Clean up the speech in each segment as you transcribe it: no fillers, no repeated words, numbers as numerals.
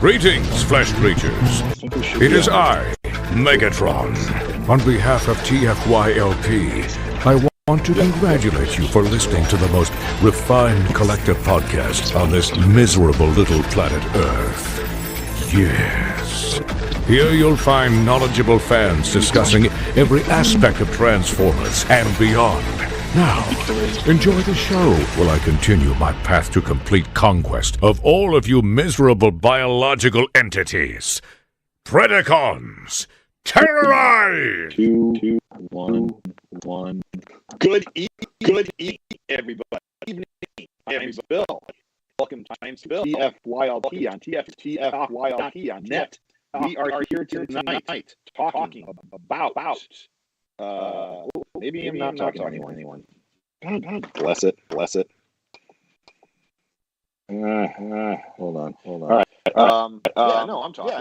Greetings, flesh creatures. It is I, Megatron. On behalf of TFYLP, I want to congratulate you for listening to the most refined collective podcast on this miserable little planet Earth. Yes. Here you'll find knowledgeable fans discussing every aspect of Transformers and beyond. Now, enjoy the show while I continue my path to complete conquest of all of you miserable biological entities. Predacons, terrorize! 2, 1, 1. Good evening, everybody. Evening. I'm Bill. Welcome to TFYLP on TFYLP on net. We are here tonight talking about maybe I'm not talking to anyone. God bless it. Hold on. All right. No, I'm talking.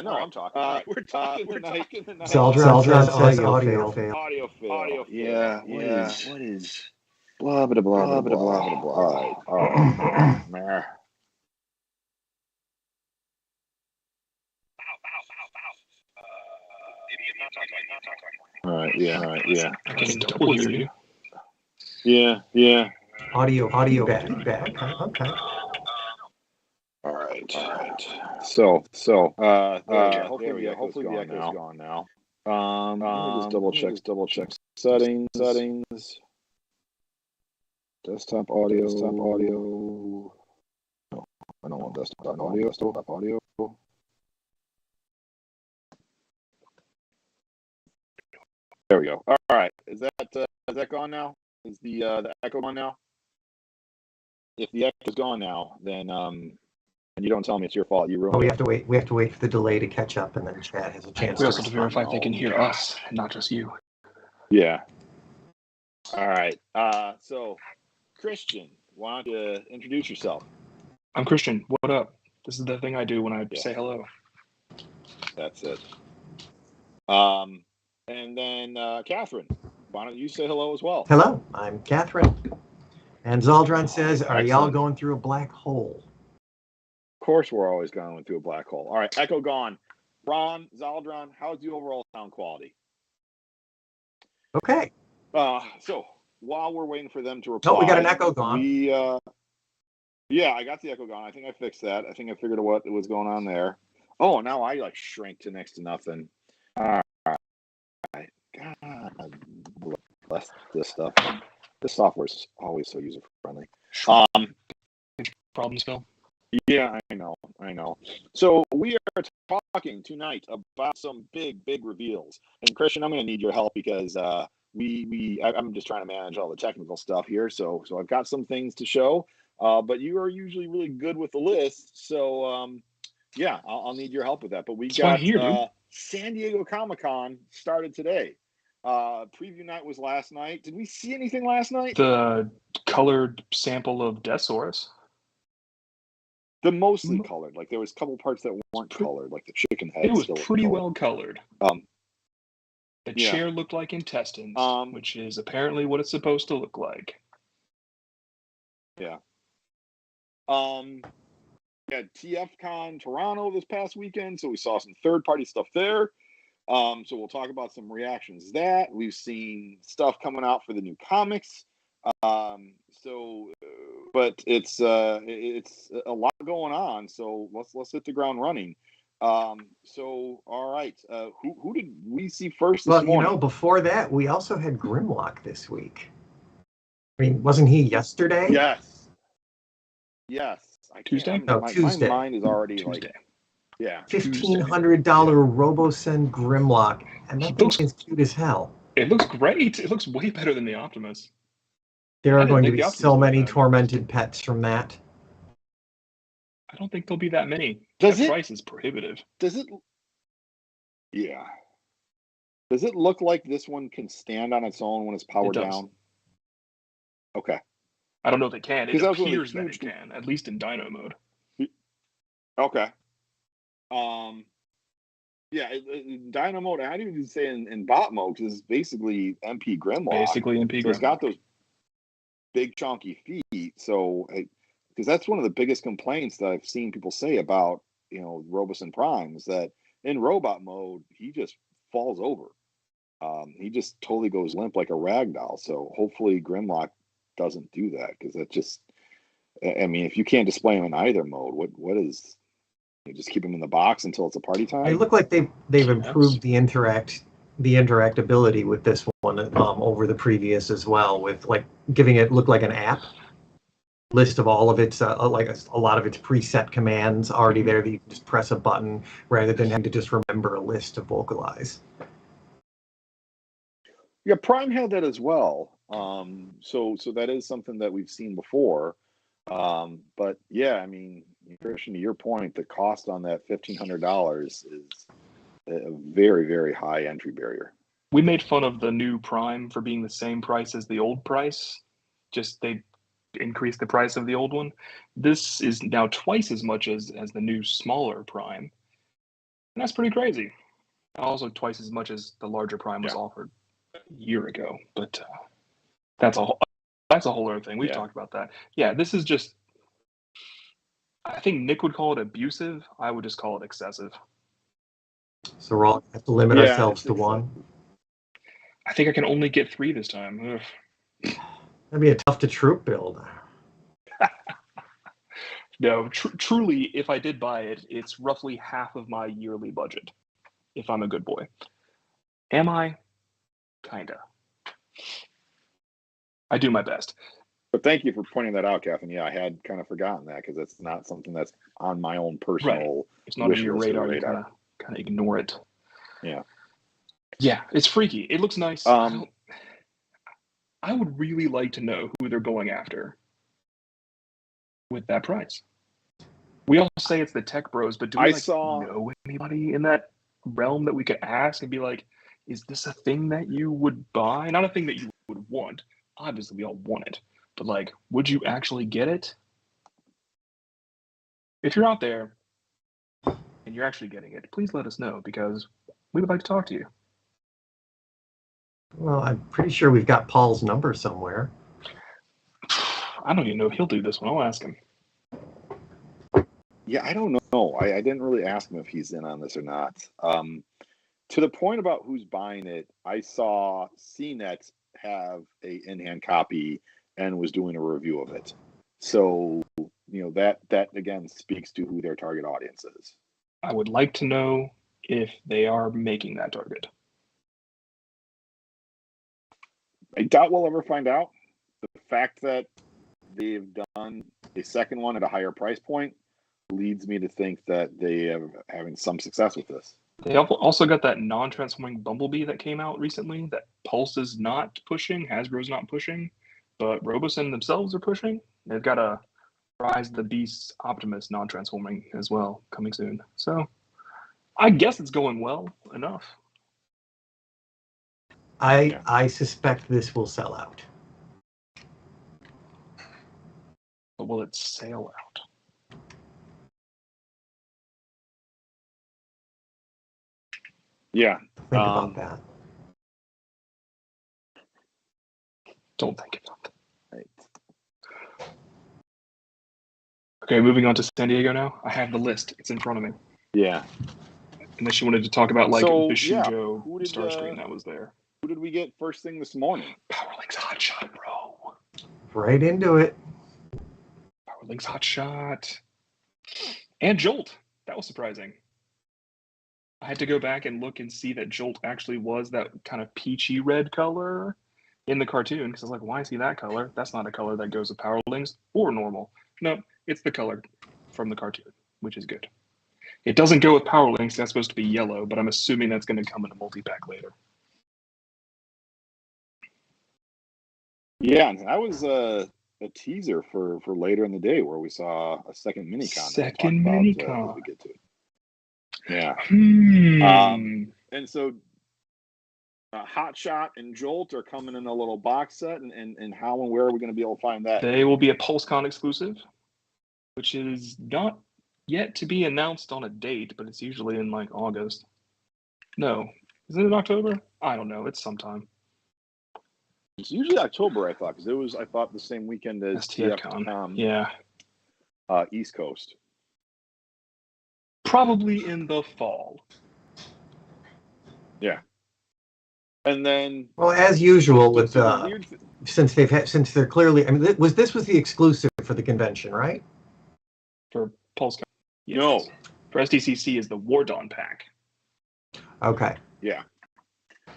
We're talking tonight. Zaldron says audio fail. Audio fail. Yeah. What is? Blah blah blah blah blah blah. All right. All right. Yeah. I can double hear you. Yeah. Audio bad. Okay. All right. So, hopefully the echo's gone now. Let me just double check settings. Desktop audio. No, I don't want desktop audio. There we go. All right. Is that gone now? Is the echo gone now? If the echo's gone now, then and you don't tell me it's your fault. You ruined it. We have to wait for the delay to catch up, and then Chad has a chance. We also have to verify if they can hear us and not just you. Yeah. All right. So, Christian, why don't you introduce yourself? I'm Christian. What up? This is the thing I do when I say hello. That's it. And then Catherine, why don't you say hello as well? Hello, I'm Catherine. And Zaldron says, are y'all Excellent. going through a black hole? Of course, we're always going through a black hole. All right, echo gone. Ron, Zaldron, how's the overall sound quality? Okay. So while we're waiting for them to reply, Oh, we got an echo gone. Yeah, I got the echo gone. I think I fixed that. I think I figured out what was going on there. Oh, now I shrink to next to nothing. All right. God bless this stuff. This software is always so user friendly. Problems, Phil? Yeah, I know. So we are talking tonight about some big reveals. And Christian, I'm going to need your help because I'm just trying to manage all the technical stuff here. So I've got some things to show, but you are usually really good with the list. So yeah, I'll need your help with that. But we got San Diego Comicon started today. Preview night was last night. Did we see anything last night? The colored sample of Deathsaurus. The mostly colored. Like there was a couple parts that weren't colored, like the chicken head. It was pretty well colored. The Yeah. chair looked like intestines, which is apparently what it's supposed to look like. Yeah. We had TFcon Toronto this past weekend, so we saw some third-party stuff there. So we'll talk about some reactions to that. We've seen stuff coming out for the new comics. But it's a lot going on. So let's hit the ground running. So all right, who did we see first this morning? Well, before that, we also had Grimlock this week. I mean, wasn't he yesterday? Yes. Tuesday? Tuesday. My mind is already Tuesday. Yeah. $1,500 RoboSend Grimlock, and that thing is cute as hell. It looks great. It looks way better than the Optimus. There are going to be so many tormented pets from that. I don't think there'll be that many. The price is prohibitive. Yeah. Does it look like this one can stand on its own when it's powered down? Okay. I don't know if it can. It appears that huge... it can, at least in Dino mode. Okay. Yeah, in Dino mode, I'd even say in bot mode, because it's basically MP Grimlock. So it's got those big chunky feet. So, because that's one of the biggest complaints that I've seen people say about Robeson Primes, that in robot mode he just falls over. He just totally goes limp like a rag doll. So hopefully Grimlock doesn't do that, because that just, I mean, if you can't display him in either mode, what is, you just keep him in the box until it's a party time? They look like they've improved the interactability with this one over the previous as well, with like giving it look like an app list of all of its like a lot of its preset commands already there that you can just press a button rather than having to just remember a list to vocalize. Yeah, Prime had that as well. So that is something that we've seen before. But yeah, I mean, Christian, to your point, the cost on that $1,500 is a very, very high entry barrier. We made fun of the new Prime for being the same price as the old price. Just they increased the price of the old one. This is now twice as much as the new smaller Prime. And that's pretty crazy. Also twice as much as the larger Prime was offered a year ago. But that's a whole other thing. We've talked about that. Yeah, this is just, I think Nick would call it abusive. I would just call it excessive. So we're all have to limit ourselves to one. I think I can only get 3 this time. Ugh. That'd be a tough to troop build. No, truly, if I did buy it, it's roughly half of my yearly budget, if I'm a good boy. Am I? Kinda. I do my best. But thank you for pointing that out, Catherine. Yeah, I had kind of forgotten that, because it's not something that's on my own personal. Right. It's not on your radar. You kind of ignore it. Yeah. Yeah, it's freaky. It looks nice. I would really like to know who they're going after with that price. We all say it's the tech bros, but do we know anybody in that realm that we could ask and be like, is this a thing that you would buy? Not a thing that you would want. Obviously, we all want it. But, like, would you actually get it? If you're out there and you're actually getting it, please let us know, because we would like to talk to you. Well, I'm pretty sure we've got Paul's number somewhere. I don't even know if he'll do this one. I'll ask him. Yeah, I don't know. I didn't really ask him if he's in on this or not. To the point about who's buying it, I saw CNET have a in-hand copy and was doing a review of it. So, that again speaks to who their target audience is. I would like to know if they are making that target. I doubt we'll ever find out. The fact that they've done a second one at a higher price point leads me to think that they are having some success with this. They also got that non-transforming Bumblebee that came out recently that Pulse is not pushing, Hasbro's not pushing, but Roboson themselves are pushing. They've got a Rise of the Beast Optimus non-transforming as well coming soon. So I guess it's going well enough. I suspect this will sell out. But will it sail out? Yeah. Think about that. Don't think about that. Right. Okay, moving on to San Diego now. I have the list. It's in front of me. Yeah. Unless you wanted to talk about Bishujo Starscream that was there. Who did we get first thing this morning? Powerlink's Hotshot, bro. Right into it. Powerlink's Hotshot. And Jolt. That was surprising. I had to go back and look and see that Jolt actually was that kind of peachy red color in the cartoon, because I was like, why is he that color? That's not a color that goes with Powerlinks or normal. No, it's the color from the cartoon, which is good. It doesn't go with Powerlinks. That's supposed to be yellow, but I'm assuming that's going to come in a multi-pack later. Yeah, and that was a teaser for later in the day where we saw a second minicon. Second minicon. We get to it. Yeah. And so Hotshot and Jolt are coming in a little box set, and how and where are we going to be able to find that? They will be a PulseCon exclusive, which is not yet to be announced on a date, but it's usually in like August. No. Is it in October? I don't know. It's sometime. It's usually October, I thought, because it was, I thought, the same weekend as TFcon. Yeah. East Coast. Probably in the fall. Yeah. And then, Well, as usual with so the weird since they're clearly, I mean, this was the exclusive for the convention, right? For PulseCon. Yes. No. For SDCC is the War Dawn pack. Okay. Yeah.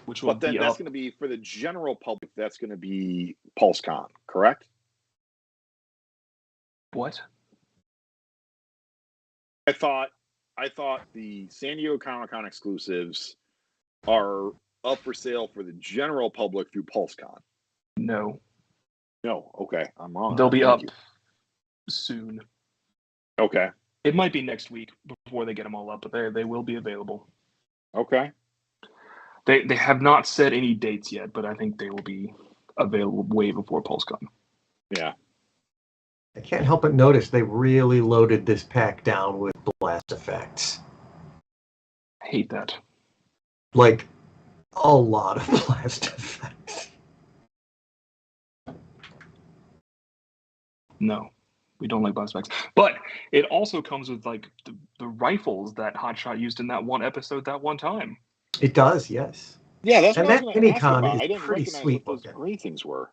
Which will But then be that's up. going to be for the general public. That's going to be PulseCon, correct? What? I thought the San Diego Comicon exclusives are up for sale for the general public through PulseCon. No. No, okay, I'm wrong. They'll be up you. soon. Okay. It might be next week before they get them all up, but they will be available. Okay. They have not set any dates yet, but I think they will be available way before PulseCon. Yeah. I can't help but notice they really loaded this pack down with blast effects. I hate that. Like, a lot of blast effects. No, we don't like blast effects. But it also comes with like the rifles that Hotshot used in that one episode that one time. It does, yes. Yeah, that's And what I was that going to ask Minicon about. is I didn't pretty recognize sweet what those looking. gray things were.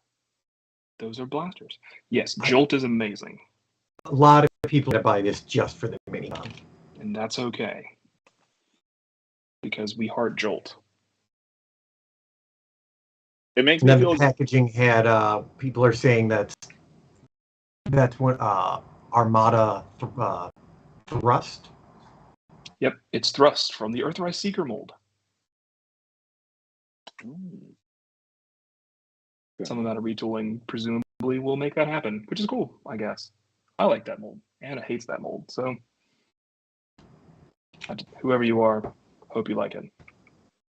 Those are blasters. Yes, Jolt is amazing. A lot of people that buy this just for the Minicon. And that's okay. Because we heart Jolt. It makes And me then feel the packaging had, people are saying that's what Armada Thrust. Yep, it's Thrust from the Earthrise Seeker mold. Some amount of retooling presumably will make that happen, which is cool, I guess. I like that mold. Anna hates that mold, so whoever you are, hope you like it.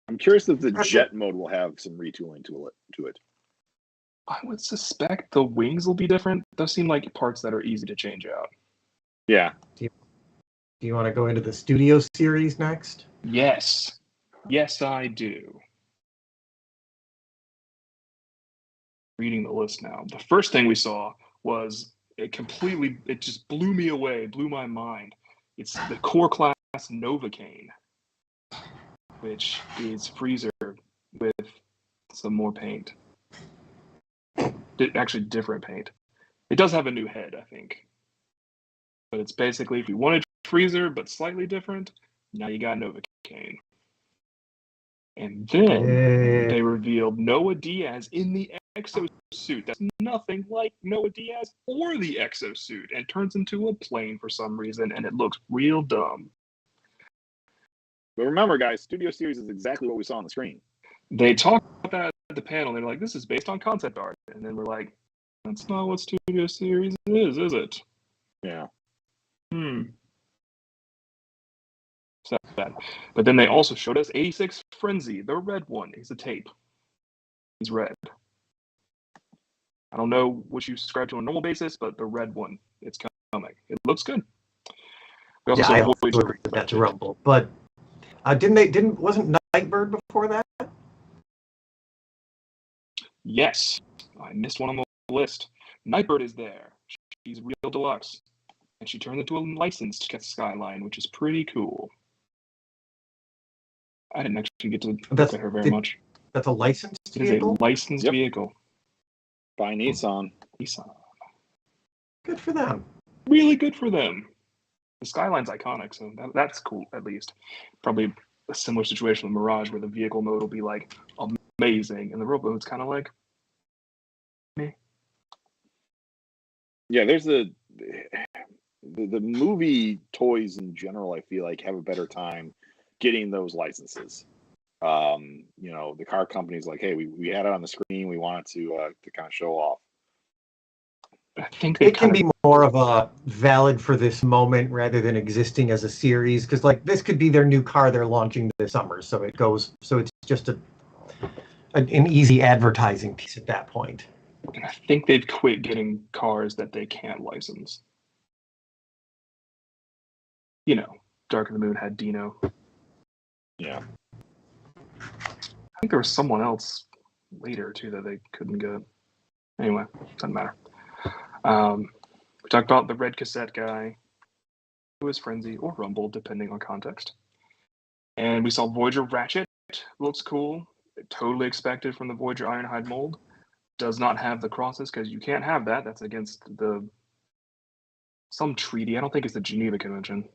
I'm curious if the jet mode will have some retooling to it. I would suspect the wings will be different. Those seem like parts that are easy to change out. Yeah. Do you want to go into the Studio Series next? Yes. Yes, I do. Reading the list now. The first thing we saw was it just blew me away, blew my mind. It's the core class Novocaine, which is Freezer with some more paint. Actually, different paint. It does have a new head, I think. But it's basically, if you wanted Freezer, but slightly different, now you got Novocaine. And then they revealed Noah Diaz in the exosuit. That's nothing like Noah Diaz or the exosuit, and turns into a plane for some reason, and it looks real dumb. But remember, guys, Studio Series is exactly what we saw on the screen. They talked about that at the panel. They're like, this is based on concept art. And then we're like, that's not what Studio Series is it? Yeah. So bad. But then they also showed us 86 Frenzy, the red one. He's a tape. He's red. I don't know what you subscribe to on a normal basis, but the red one, it's coming. It looks good. We also saw I also Voyager. agree with that Rumble, but wasn't Nightbird before that? Yes, I missed one on the list. Nightbird is there. She's real deluxe, and she turns into a licensed Skyline, which is pretty cool. I didn't actually get to look at her very much. That's a licensed It vehicle? is a licensed vehicle. By Nissan. Good for them. Really good for them. The Skyline's iconic, so that's cool, at least. Probably a similar situation with Mirage, where the vehicle mode will be, like, amazing, and the road mode's kind of like, meh. Yeah, there's the movie toys in general, I feel like, have a better time getting those licenses. The car company's like, hey, we had it on the screen, we want it to kind of show off. I think it can be more of a valid for this moment rather than existing as a series, because like this could be their new car they're launching this summer, so it's just an easy advertising piece at that point. And I think they've quit getting cars that they can't license. Dark of the Moon had Dino. Yeah. I think there was someone else later too that they couldn't get. Anyway, doesn't matter. We talked about the red cassette guy. as Frenzy or Rumble, depending on context. And we saw Voyager Ratchet. Looks cool. Totally expected from the Voyager Ironhide mold. Does not have the crosses because you can't have that. That's against some treaty. I don't think it's the Geneva Convention.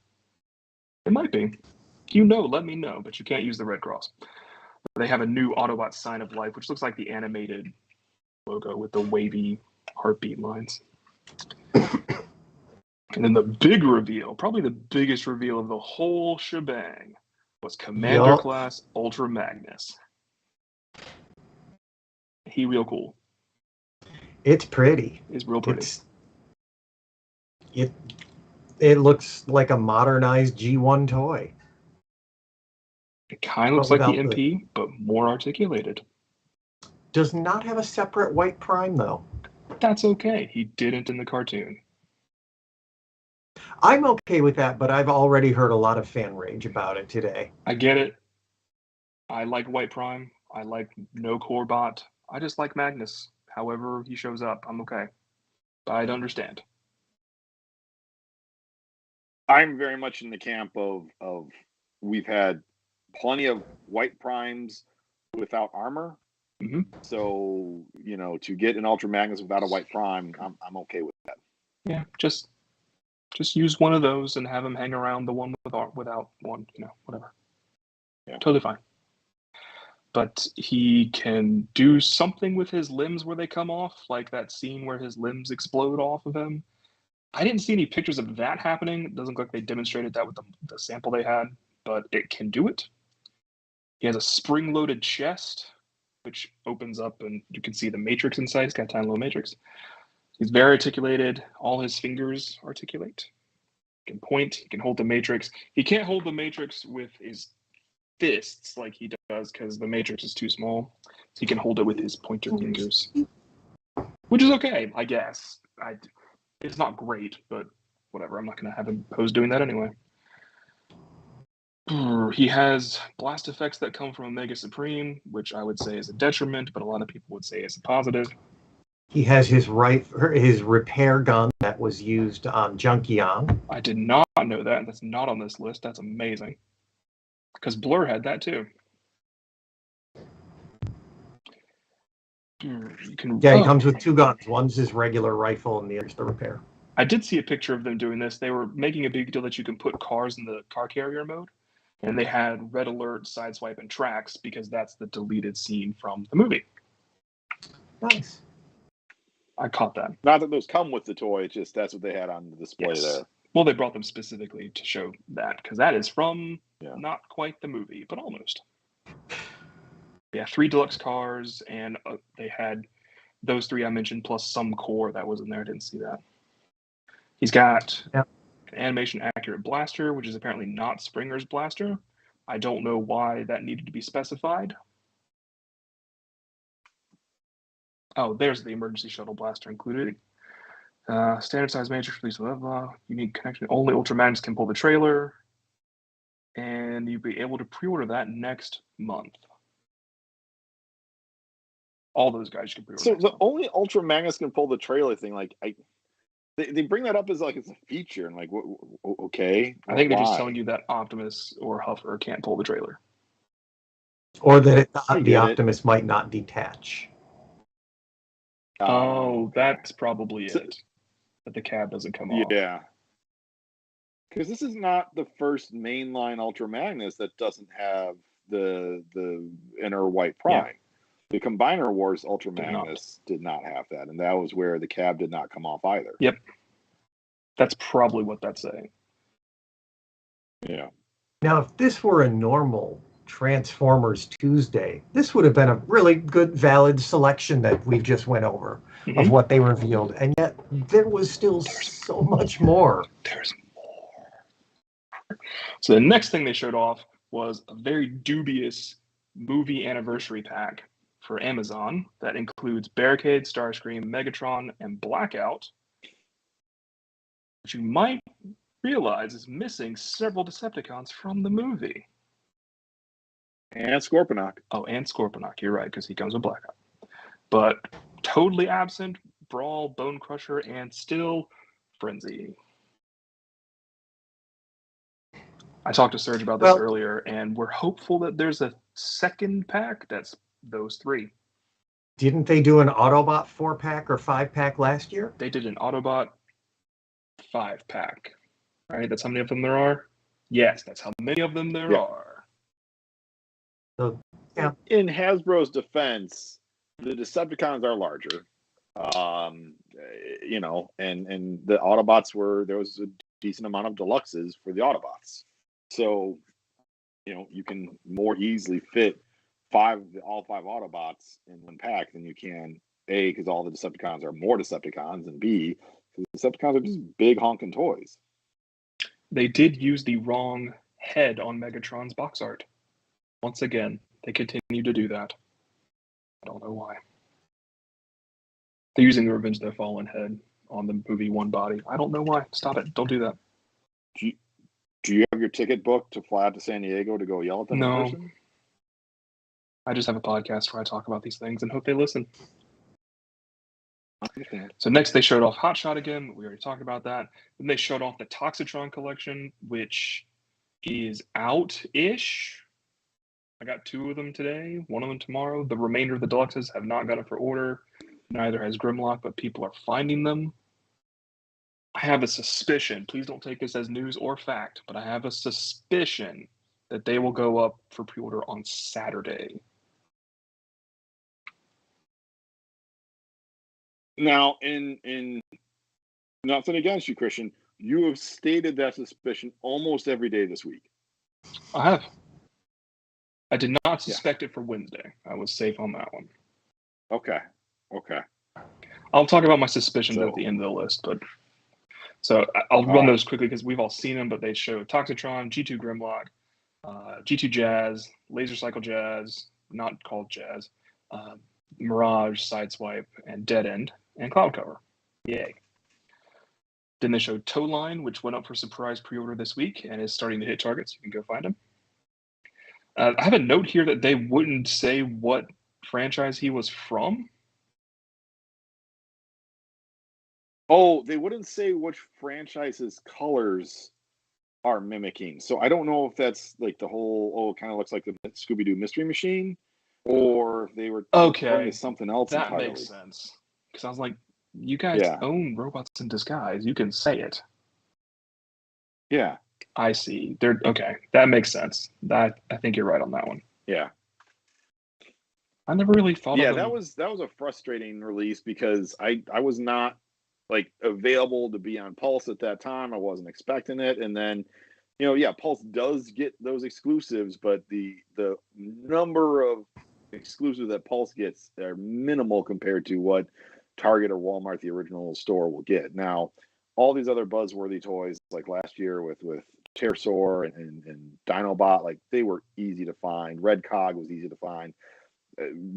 It might be. Let me know, but you can't use the Red Cross. They have a new Autobot Sign of Life, which looks like the animated logo with the wavy heartbeat lines. And then the big reveal, probably the biggest reveal of the whole shebang, was Commander Class Ultra Magnus. He real cool. It's pretty. It's real pretty. It looks like a modernized G1 toy. It kind of looks like the MP, but more articulated. Does not have a separate white prime, though. That's okay. He didn't in the cartoon. I'm okay with that, but I've already heard a lot of fan rage about it today. I get it. I like White Prime. I like no core bot. I just like Magnus. However he shows up, I'm okay. I'd understand. I'm very much in the camp of we've had plenty of white primes without armor. Mm-hmm. So, to get an Ultra Magnus without a white prime, I'm okay with that. Yeah, just use one of those and have him hang around the one without one, whatever. Yeah. Totally fine. But he can do something with his limbs where they come off, like that scene where his limbs explode off of him. I didn't see any pictures of that happening. It doesn't look like they demonstrated that with the sample they had, but it can do it. He has a spring-loaded chest, which opens up and you can see the matrix inside. He's got a tiny little matrix. He's very articulated. All his fingers articulate. He can point. He can hold the matrix. He can't hold the matrix with his fists like he does because the matrix is too small. So he can hold it with his pointer fingers, which is okay, I guess. It's not great, but whatever. I'm not going to have him pose doing that anyway. He has blast effects that come from Omega Supreme, which I would say is a detriment, but a lot of people would say is a positive. He has his repair gun that was used on Junkion. I did not know that. That's not on this list. That's amazing. Because Blur had that too. He comes with two guns. One's his regular rifle and the other's the repair. I did see a picture of them doing this. They were making a big deal that you can put cars in the car carrier mode. And they had red alert, sideswipe, and tracks because that's the deleted scene from the movie. Nice. I caught that. Not that those come with the toy, it's just that's what they had on the display there. Well, they brought them specifically to show that because that is from not quite the movie, but almost. Yeah, 3 deluxe cars, and they had those 3 I mentioned plus some core that was in there. I didn't see that. He's got an animation accurate blaster, which is apparently not Springer's blaster. I don't know why that needed to be specified. Oh, there's the emergency shuttle blaster included. Standard size matrix release, blah, blah. Unique connection. Only Ultra Magnus can pull the trailer. And you'll be able to pre-order that next month. All those guys you can pre-order. So the only Ultra Magnus can pull the trailer thing, they bring that up as it's a feature, and okay. I think they're just telling you that Optimus or Huffer can't pull the trailer, or that the Optimus might not detach. Oh, that's probably it. That the cab doesn't come off. Yeah, because this is not the first mainline Ultra Magnus that doesn't have the inner white prime. Yeah. The Combiner Wars Ultra Magnus did not have that, and that was where the cab did not come off either. Yep. That's probably what that's saying. Yeah. Now, if this were a normal Transformers Tuesday, this would have been a really good, valid selection that we just went over of what they revealed, and yet there was still so much more. There's more. So the next thing they showed off was a very dubious movie anniversary pack for Amazon that includes Barricade, Starscream, Megatron, and Blackout, which you might realize is missing several Decepticons from the movie. And Scorponok. Oh, and Scorponok, you're right, because he comes with Blackout. But totally absent, Brawl, Bone Crusher, and still Frenzy. I talked to Serge about this earlier, and we're hopeful that there's a second pack that's those 3. Didn't they do an Autobot 4-pack or 5-pack last year? They did an Autobot 5-pack, right? That's how many of them there are? Yes, that's how many of them there are. So, yeah. In Hasbro's defense, the Decepticons are larger. You know, and the Autobots there was a decent amount of deluxes for the Autobots. So, you know, you can more easily fit all 5 Autobots in one pack than you can, A, because all the Decepticons are more Decepticons, and B, because the Decepticons are just big honking toys. They did use the wrong head on Megatron's box art. Once again, they continue to do that. I don't know why. They're using the Revenge of the Fallen head on the movie One Body. I don't know why. Stop it. Don't do that. Do you have your ticket booked to fly out to San Diego to go yell at them in person? I just have a podcast where I talk about these things and hope they listen. I understand. So next they showed off Hotshot again. We already talked about that. Then they showed off the Toxitron collection, which is out-ish. I got 2 of them today, 1 of them tomorrow. The remainder of the deluxes have not got it for order. Neither has Grimlock, but people are finding them. I have a suspicion, please don't take this as news or fact, but I have a suspicion that they will go up for pre-order on Saturday. Now, in nothing against you, Christian, you have stated that suspicion almost every day this week. I have. I did not suspect it for Wednesday. I was safe on that one. Okay. I'll talk about my suspicions at the end of the list, but so I'll run those quickly because we've all seen them. But they show Toxitron, G2 Grimlock, G2 Jazz, Laser Cycle Jazz, not called Jazz, Mirage, Sideswipe, and Dead End, and Cloud Cover. Yay! Then they showed Towline, which went up for surprise pre-order this week and is starting to hit targets. You can go find them. I have a note here that they wouldn't say what franchise he was from. Oh, they wouldn't say which franchise's colors are mimicking. So I don't know if that's like the whole, it kind of looks like the Scooby-Doo Mystery Machine, or if they were referring to something else that entirely. Makes sense. Because I was like, you guys own Robots in Disguise. You can say it. Yeah. I see. Okay. That makes sense. I think you're right on that one. Yeah. I never really thought of them. that was a frustrating release because I was not like available to be on Pulse at that time. I wasn't expecting it. And then, Pulse does get those exclusives, but the number of exclusives that Pulse gets are minimal compared to what Target or Walmart, the original store, will get. Now, all these other buzzworthy toys, like last year with Pterosaur and Dinobot, like they were easy to find. Red Cog was easy to find.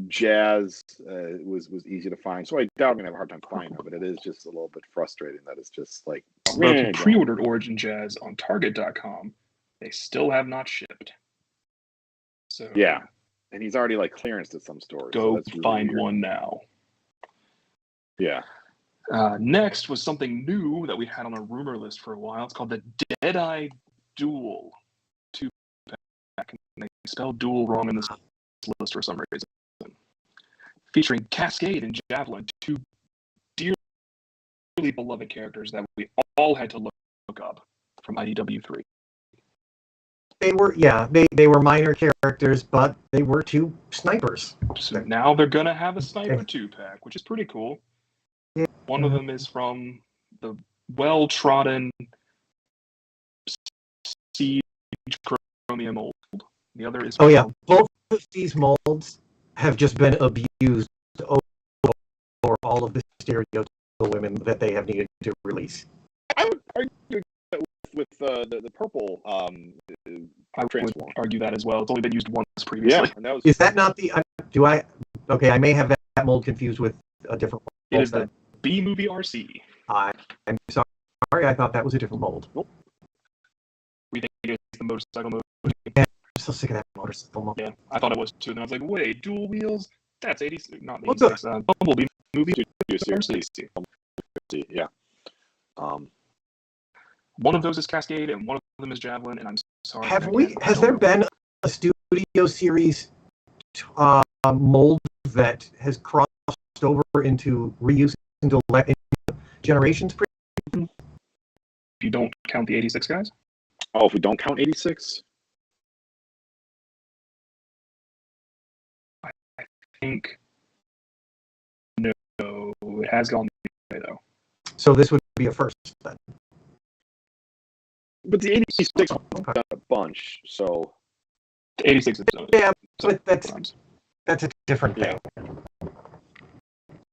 Jazz was easy to find. So I doubt I'm going to have a hard time finding them, but it is just a little bit frustrating that it's just like... But if you pre-ordered Origin Jazz on Target.com, they still have not shipped. So yeah, and he's already like clearanced at some stores. Go so that's really find weird. one now. Yeah. Next was something new that we had on a rumor list for a while. It's called the Deadeye Duel 2-pack. They spelled duel wrong in this list for some reason. Featuring Cascade and Javelin, 2 dearly beloved characters that we all had to look up from IDW 3. They were, they were minor characters, but they were 2 snipers. So now they're going to have a Sniper 2-pack, which is pretty cool. Yeah. One of them is from the well-trodden Siege Chromium mold. The other is from... both of these molds have just been abused over all of the stereotypical women that they have needed to release. I would argue that with the purple I would argue that as well. It's only been used once previously. Yeah, and that was... Is that not the... I may have that mold confused with a different mold. It is the B-Movie RC. I'm sorry, I thought that was a different mold. Nope. We think it's the motorcycle mode. Yeah, I'm so sick of that motorcycle mold. Yeah, I thought it was too. Then I was like, wait, dual wheels? That's 86, not 86. Bumblebee movie. Yeah. one of those is Cascade and one of them is Javelin, and I'm sorry. Has there been a studio series mold that has crossed over into reuse into Generations? If you don't count the 86 guys? Oh, if we don't count 86? I think no, it has gone the way, though. So this would be a first then. But the 86 got a bunch, so... The 86 is yeah, but that's a different thing.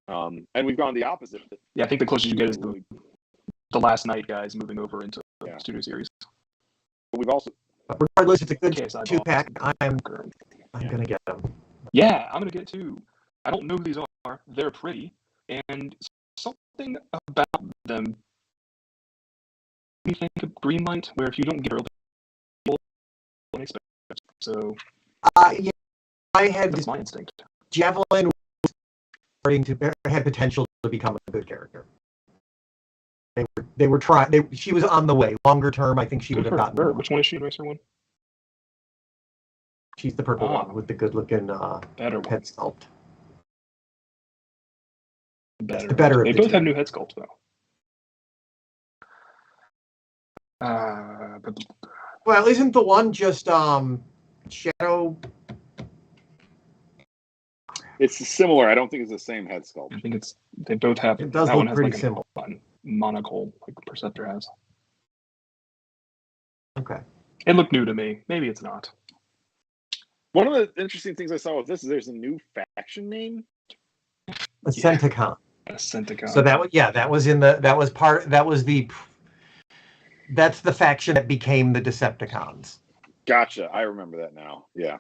And we've gone the opposite. Yeah, I think the closest you get is the Last Night guys moving over into the studio series. But we've also... Regardless, it's a good KSI 2-pack. I'm going to get them. Yeah, I'm going to get it too. I don't know who these are. They're pretty. And something about them... You think of Greenlight, where if you don't get early, don't expect it. So... yeah, I had that's my instinct. Javelin was starting to had potential to become a good character. They were trying. She was on the way. Longer term, I think she would have gotten her. Which one is she? Racer one. She's the purple one with the good-looking better head sculpt. Better. The better. They both have new head sculpt though. Well, isn't the one just Shadow? It's similar. I don't think it's the same head sculpt. I think they both have. It does that look one has pretty like similar. Monocle, like Perceptor has. Okay. It looked new to me. Maybe it's not. One of the interesting things I saw with this is there's a new faction name. Ascenticon. Ascenticon. So that's the faction that became the Decepticons. Gotcha. I remember that now. Yeah.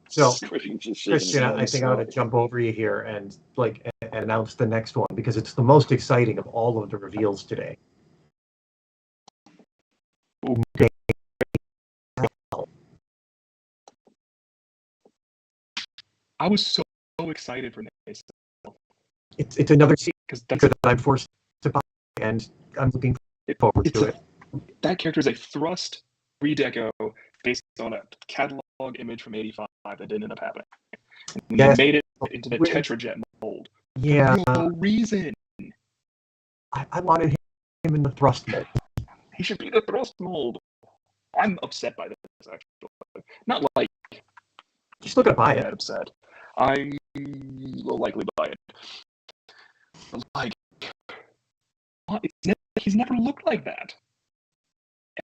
So, Christian, I think I ought to jump over you here and announce the next one because it's the most exciting of all of the reveals today. I was so excited for this. It's another because that I'm forced to buy, and I'm looking forward to it. That character is a thrust redeco based on a catalog image from '85 that didn't end up happening. And they made it into the Tetrajet mold. Yeah. For no reason. I wanted him in the thrust mold. He should be the thrust mold. I'm upset by this, actually. Not like... You're still going to buy it. I'm upset. I will likely buy it. But like... He's never looked like that.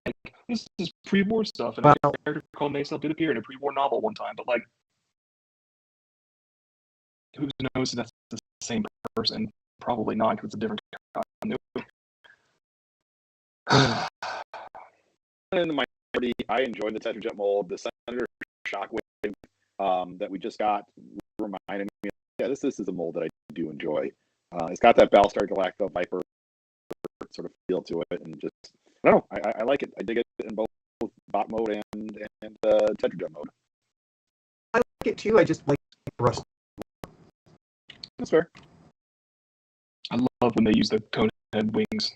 And this is pre-war stuff, and a character called Mace did appear in a pre-war novel one time, but like... Who knows if that's the same person? Probably not, because it's a different continuity. In the minority, I enjoyed the Tetrajet mold. The Senator Shockwave that we just got reminded me, this is a mold that I do enjoy. It's got that Battlestar Galactica Viper sort of feel to it, and just I don't know, I like it. I dig it in both bot mode and Tetrajet mode. I like it too. I just like Rust. That's fair. I love when they use the Conehead wings.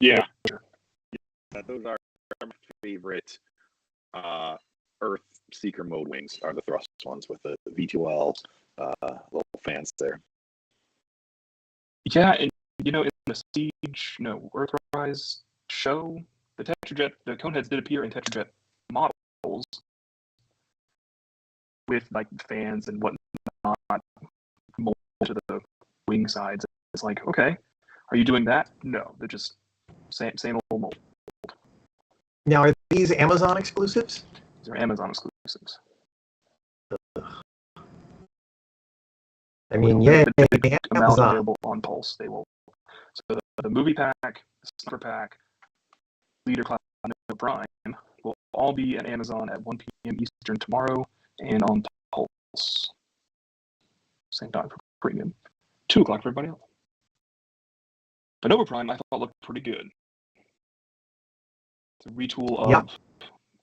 Yeah, those are my favorite Earth Seeker mode wings. Are the thrust ones with the V2L little fans there. Yeah, and in the Earthrise show, the Coneheads did appear in Tetrajet models with like fans and whatnot molded to the wing sides. It's like, okay, are you doing that? No, they're just same old mold. Now, are these Amazon exclusives? These are Amazon exclusives. I mean, yeah, Amazon. Available on Pulse. They will. So the movie pack, the snuffer pack, Leader Cloud Prime will all be at Amazon at 1 p.m. Eastern tomorrow and on Pulse. Same time for premium. 2 o'clock for everybody else. But Nova Prime, I thought looked pretty good. It's a retool of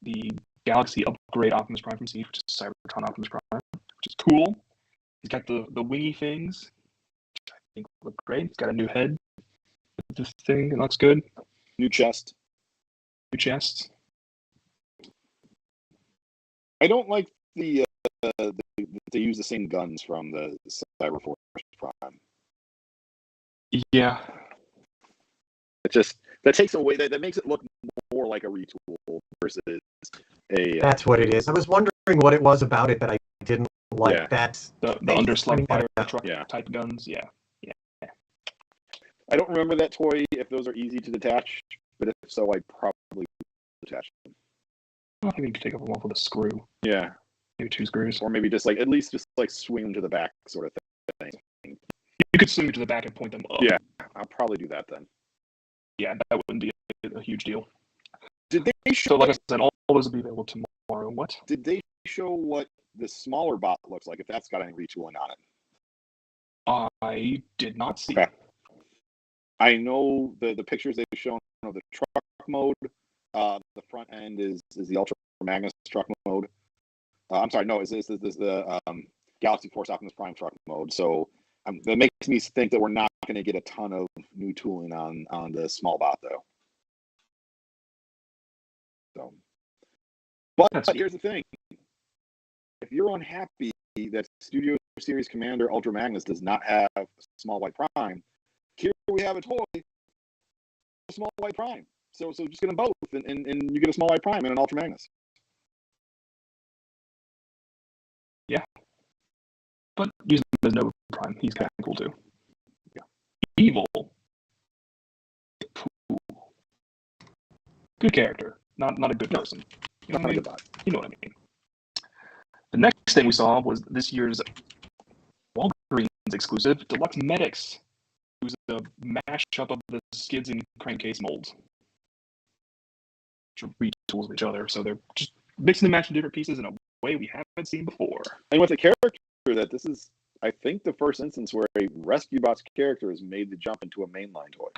the Galaxy upgrade Optimus Prime from Siege, which is Cybertron Optimus Prime, which is cool. He's got the wingy things, which I think look great. It's got a new head. This thing, it looks good. New chest. New chest. I don't like they use the same guns from the Cyberforce Prime. Yeah. That takes away that makes it look more like a retool versus a. That's what it is. I was wondering what it was about it that I didn't like. Yeah. That The underslung fire truck type guns. Yeah. I don't remember that toy if those are easy to detach, but if so, I probably detach them. I think you could take them off with a screw. Yeah. Maybe 2 screws. Or maybe just at least swing them to the back sort of thing. You could swing them to the back and point them up. Yeah, I'll probably do that then. Yeah, that wouldn't be a huge deal. Did they show? So, like I said, all those will be available tomorrow. What? Did they show what the smaller bot looks like? If that's got any retooling on it? I did not see. Okay. I know the pictures they've shown of the truck mode. The front end is the Ultra Magnus truck mode. I'm sorry, no, is the Galaxy Force Optimus Prime truck mode. So that makes me think that we're not going to get a ton of new tooling on the small bot though. So, but here's the thing: if you're unhappy that Studio Series Commander Ultra Magnus does not have small white prime, here we have a toy, a small white prime. So just get them both, and you get a small white prime and an Ultra Magnus. Yeah, but use him as no prime. He's kind of cool too. Yeah, evil. Good character, not a good person. You know what I mean? You know what I mean. The next thing we saw was this year's Walgreens exclusive Deluxe Medics, who's a mashup of the skids and crankcase molds, which are retools of each other. So they're just mixing and matching different pieces in a way we haven't seen before. And with a character that this is, I think, the first instance where a Rescue Bots character has made the jump into a mainline toy.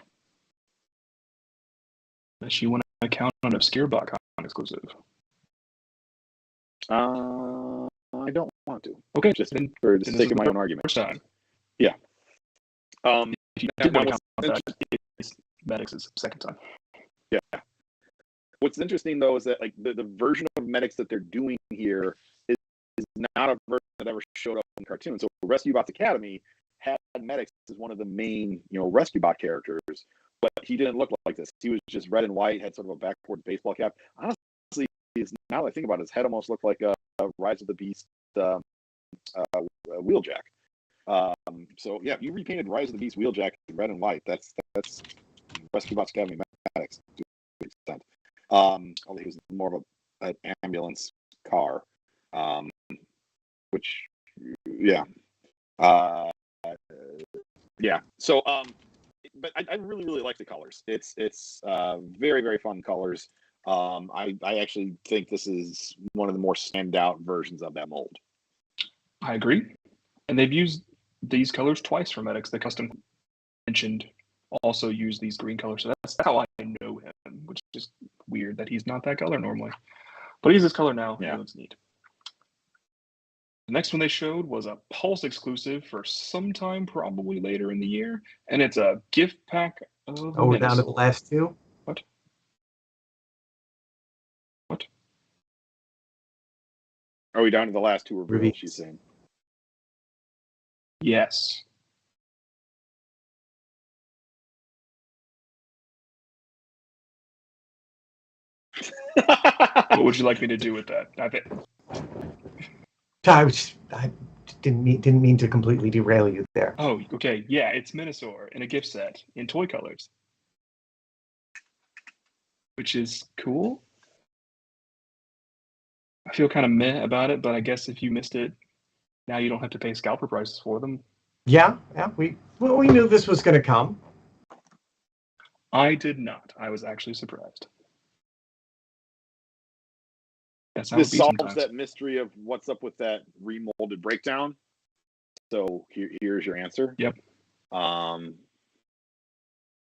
Unless you want to count on Obscure BotCon exclusive. I don't want to. Okay, just for the sake of my own argument. First time. Yeah. If you did want to count that, Medics is second time. Yeah. What's interesting though is that like the version of Medics that they're doing here is not a version that ever showed up in the cartoon. So Rescue Bots Academy had Medics as one of the main, Rescue Bot characters, but he didn't look like this. He was just red and white, had sort of a backwards baseball cap. Honestly, now that I think about it, his head almost looked like a Rise of the Beast Wheeljack. So yeah, if you repainted Rise of the Beast Wheeljack red and white, that's Rescue Bots Academy Medics to an extent. Although he was more of an ambulance car, which yeah. So but I really like the colors. It's very, very fun colors. I actually think this is one of the more standout versions of that mold. I agree. And they've used these colors twice for Medics. The custom mentioned also use these green colors. So that's how I know him, which is weird that he's not that color normally. But he's this color now. Yeah. It looks neat. The next one they showed was a Pulse exclusive for sometime probably later in the year. And it's a gift pack of we're down to the last two? What? Are we down to the last two reveals, Reveals. she's saying? Yes. What would you like me to do with that? I didn't mean to completely derail you there. Oh, okay. Yeah, it's Minosaur in a gift set in toy colors, which is cool. I feel kind of meh about it, but I guess if you missed it, now you don't have to pay scalper prices for them. Yeah. We knew this was going to come. I did not. I was actually surprised. That's how this it be solves sometimes. that mystery of what's up with that remolded breakdown. So here's your answer. Yep.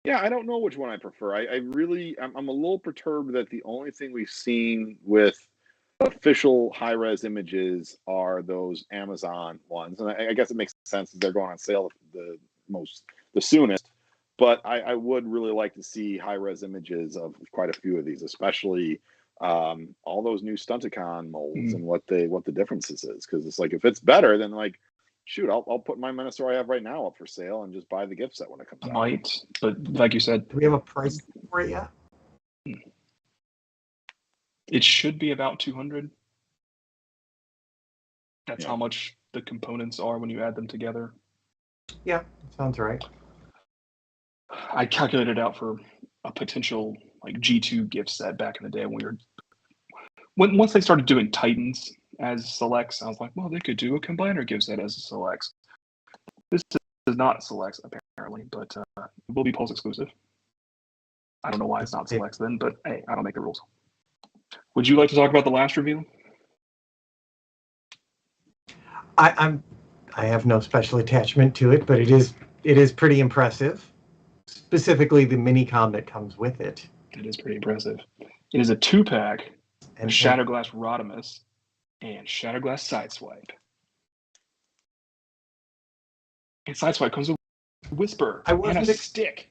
Yeah, I don't know which one I prefer. I'm a little perturbed that the only thing we've seen with official high-res images are those Amazon ones, and I guess it makes sense that they're going on sale the the soonest. But I would really like to see high-res images of quite a few of these, especially all those new Stunticon molds and what the differences is. Because it's like, if it's better, then like, shoot, I'll put my Minosaur I have right now up for sale and just buy the gift set when it comes out. Might, but like you said, Do we have a price for it yet? it should be about 200. That's Yeah. how much the components are when you add them together. Yeah, sounds right. I calculated out for a potential like G2 gift set back in the day when once they started doing Titans as selects, I was like, well, they could do a combiner gift set as a selects. This is not selects apparently, but it will be Pulse exclusive. I don't know why it's not selects then, but hey, I don't make the rules. Would you like to talk about the last reveal? I have no special attachment to it, but it is pretty impressive. Specifically, the Minicon that comes with it. It is pretty impressive. It is a 2-pack of And Shatterglass Rodimus and Shatterglass Sideswipe. And Sideswipe comes with Whisper and a stick,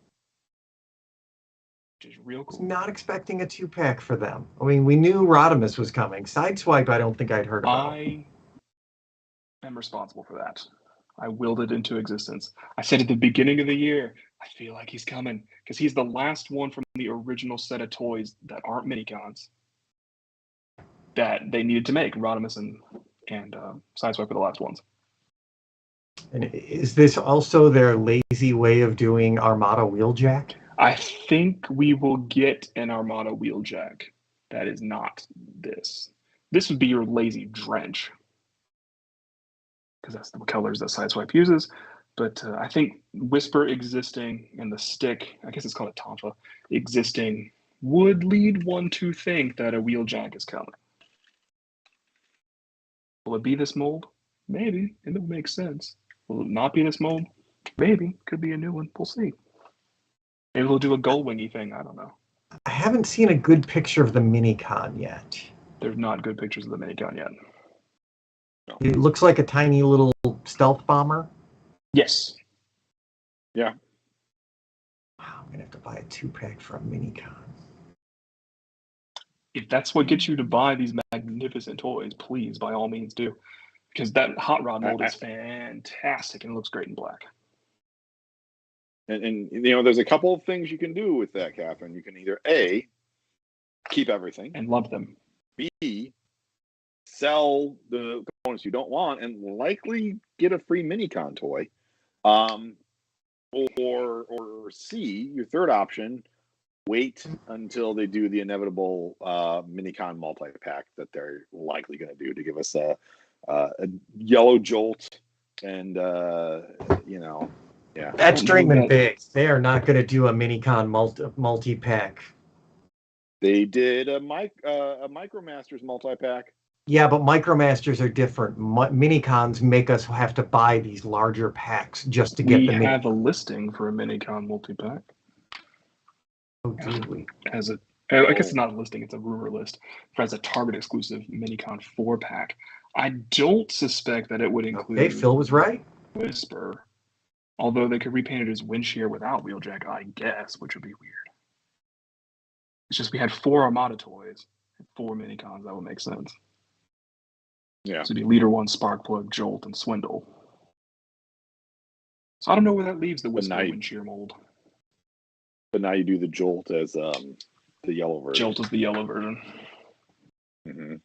which is real was cool. not expecting a 2-pack for them. I mean, we knew Rodimus was coming. Sideswipe, I don't think I'd heard about. I am responsible for that. I willed it into existence. I said at the beginning of the year, I feel like he's coming because he's the last one from the original set of toys that aren't Minicons that they needed to make. Rodimus and Sideswipe were the last ones. And is this also their lazy way of doing Armada Wheeljack? I think we will get an Armada Wheeljack. That is not this. This would be your lazy Drench, because that's the colors that Sideswipe uses. But I think Whisper existing and the stick, I guess it's called a Tonfa, existing would lead one to think that a Wheeljack is coming. Will it be this mold? Maybe. It would make sense. Will it not be this mold? Maybe. Could be a new one. We'll see. Maybe we'll do a Gullwingy thing. I don't know. I haven't seen a good picture of the Minicon yet. There's not good pictures of the Minicon yet. No. It looks like a tiny little stealth bomber. Yes. Yeah. Wow, I'm going to have to buy a 2-pack for a Minicon. If that's what gets you to buy these magnificent toys, please, by all means, do. Because that Hot Rod mold is fantastic and it looks great in black. And you know, there's a couple of things you can do with that, Catherine. You can either A, keep everything. And love them. B, sell the components you don't want and likely get a free Minicon toy. Or C, your third option, wait until they do the inevitable Minicon multi-pack that they're likely going to do to give us a yellow jolt and you know, yeah. That's dreaming big. They are not going to do a Minicon multi-pack. They did a Micromasters multi-pack. Yeah, but Micromasters are different. Minicons make us have to buy these larger packs just to get the We have a listing for a Minicon multi-pack. Oh, do we? I guess it's not a listing, it's a rumor list. As a Target exclusive Minicon 4-pack. I don't suspect that it would include Hey, Phil was right. Whisper. Although they could repaint it as Windshear without Wheeljack, I guess, which would be weird. It's just we had 4 Armada toys, 4 Minicons, that would make sense. Yeah. So it'd be Leader 1, Sparkplug, Jolt, and Swindle. So I don't know where that leaves the Whisper Windshear mold. But now you do the Jolt as the yellow version. Jolt is the yellow version. Mm-hmm.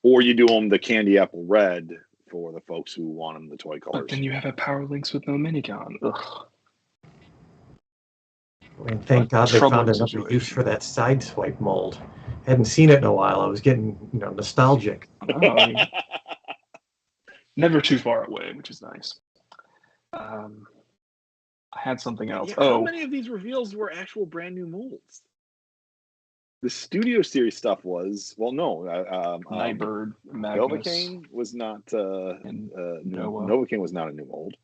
Or you do them the Candy Apple Red for the folks who want them the toy colors. But then you have a Power Links with no Minicon. Ugh. And thank God they found another use for that Sideswipe mold. Hadn't seen it in a while. I was getting, nostalgic. Never too far away, which is nice. I had something else. Yeah, how many of these reveals were actual brand new molds? The Studio Series stuff was, well, no. Nightbird, Magnus. Novocaine was not, Novocaine was not a new mold.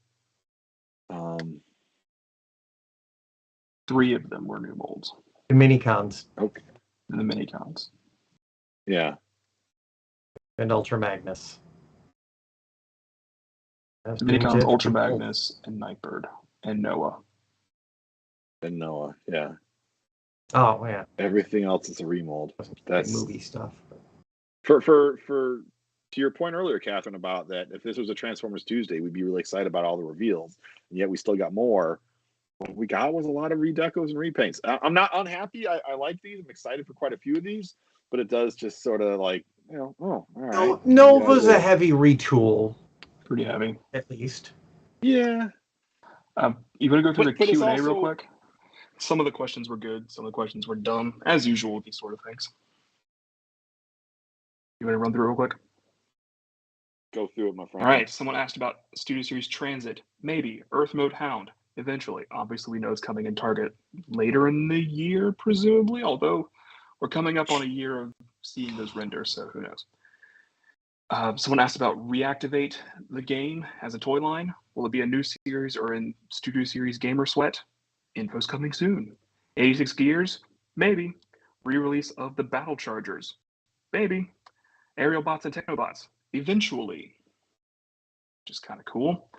3 of them were new molds. The Minicons. Okay. The Minicons. Yeah. And Ultra Magnus. That's pretty much Minicon's it. Ultra Magnus and Nightbird and Noah. And Noah, yeah. Oh yeah, Everything else is a remold. That's movie stuff. for to your point earlier, Catherine, about that if this was a Transformers Tuesday, we'd be really excited about all the reveals, and yet we still got more. What we got was a lot of redecos and repaints. I'm not unhappy. I like these. I'm excited for quite a few of these, but it does just sort of like, oh, all right. Nova's a heavy retool, Pretty heavy. at least. Yeah. You want to go through But the it's Q&A also, real quick? Some of the questions were good. Some of the questions were dumb, as usual with these sort of things. You want to run through real quick? Go through it, my friend. All right. Someone asked about Studio Series Transit. Maybe. Earth Mode Hound. Eventually. Obviously, we know it's coming in Target later in the year, presumably, although we're coming up on a year of seeing those renders, so who knows. Someone asked about Reactivate the game as a toy line. Will it be a new series or in Studio Series Gamer Sweat? Info's coming soon. 86 Gears? Maybe. Re-release of the Battle Chargers? Maybe. Aerial Bots and Technobots? Eventually. Which is kind of cool.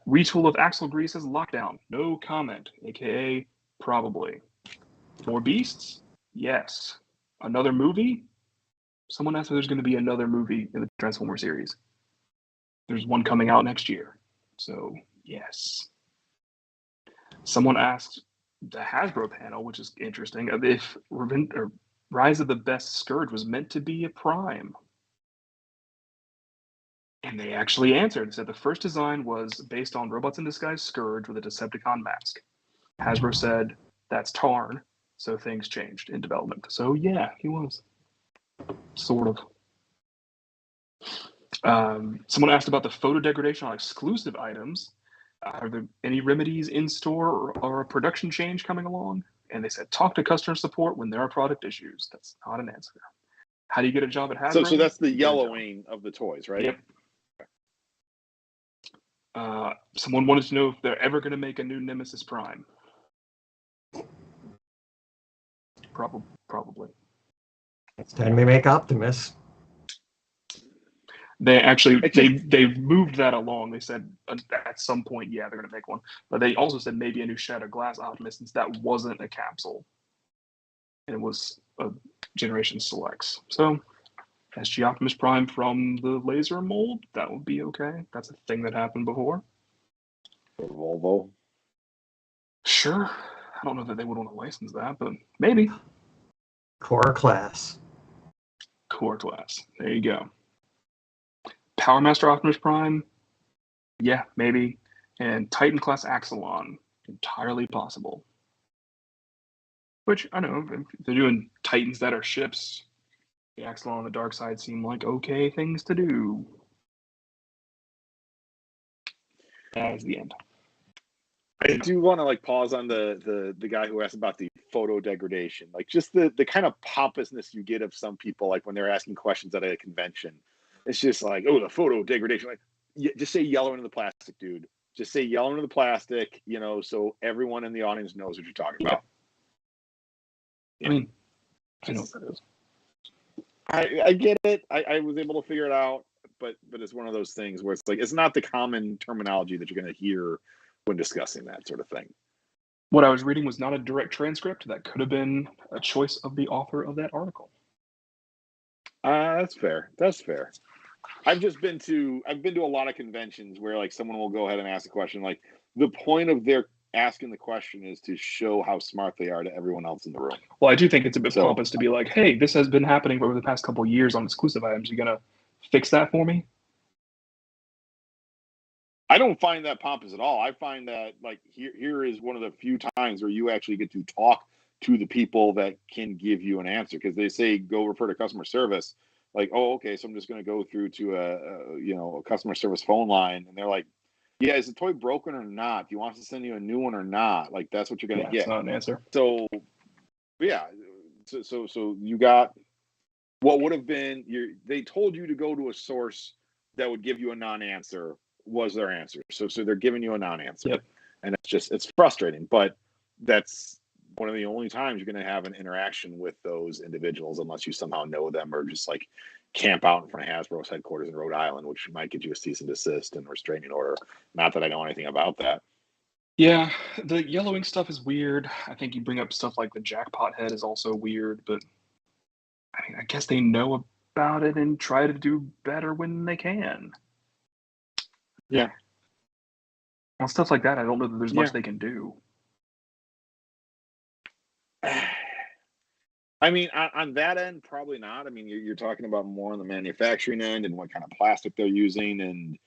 Retool of Axle Grease's Lockdown? No comment. AKA probably. More Beasts? Yes. Another movie? Someone asked if there's going to be another movie in the Transformer series. There's one coming out next year. So, yes. Someone asked the Hasbro panel, which is interesting, if Rise of the Best Scourge was meant to be a Prime. And they actually answered. They said the first design was based on Robots in Disguise Scourge with a Decepticon mask. Hasbro said that's Tarn, so things changed in development. So yeah, he was. Sort of. Someone asked about the photo degradation on exclusive items. Are there any remedies in store or a production change coming along? And they said, talk to customer support when there are product issues. That's not an answer. How do you get a job at Hasbro? So that's the yellowing of the toys, right? Yep. Someone wanted to know if they're ever going to make a new Nemesis Prime. Probably. It's time to make Optimus. They actually they've moved that along. They said at some point, yeah, they're going to make one. But they also said maybe a new Shattered Glass Optimus, since that wasn't a capsule, and it was a Generation Selects. So SG Optimus Prime from the laser mold, that would be okay. That's a thing that happened before. Volvo. Sure. I don't know that they would want to license that, but maybe. Core Class. Core Class. There you go. Power Master Optimus Prime, yeah, maybe. And Titan Class Axelon, entirely possible. Which, I know, if they're doing Titans that are ships, the Axelon on the dark side seem like okay things to do. That is the end. I do want to pause on the guy who asked about the photo degradation, just the kind of pompousness you get of some people, when they're asking questions at a convention. It's just the photo degradation. Just say yellow into the plastic, dude. Just say yellow into the plastic, so everyone in the audience knows what you're talking about. I mean, I know what that is. I get it. I was able to figure it out, but it's one of those things where it's not the common terminology that you're going to hear when discussing that sort of thing. What I was reading was not a direct transcript. That could have been a choice of the author of that article. That's fair. I've been to a lot of conventions where someone will go ahead and ask a question. The point of their asking the question is to show how smart they are to everyone else in the room. Well, I do think it's a bit pompous to be like, hey, this has been happening over the past couple of years on exclusive items. You gonna fix that for me? I don't find that pompous at all. I find that here is one of the few times where you actually get to talk to the people that can give you an answer, because they say go refer to customer service. Oh, okay, so I'm just going to go through to a customer service phone line, and they're like, yeah, is the toy broken or not? Do you want us to send you a new one or not? That's what you're going to get. It's not an answer. So yeah, so you got what would have been they told you to go to a source that would give you a non-answer was their answer. So they're giving you a non-answer. Yep. And it's frustrating, but that's one of the only times you're going to have an interaction with those individuals, unless you somehow know them or just camp out in front of Hasbro's headquarters in Rhode Island, which might get you a cease and desist and restraining order. Not that I know anything about that. Yeah, the yellowing stuff is weird. I think you bring up stuff like the jackpot head is also weird, but I mean, I guess they know about it and try to do better when they can. Yeah. On stuff like that, I don't know that there's much they can do. I mean, on that end, probably not. I mean, you're talking about more on the manufacturing end and what kind of plastic they're using, and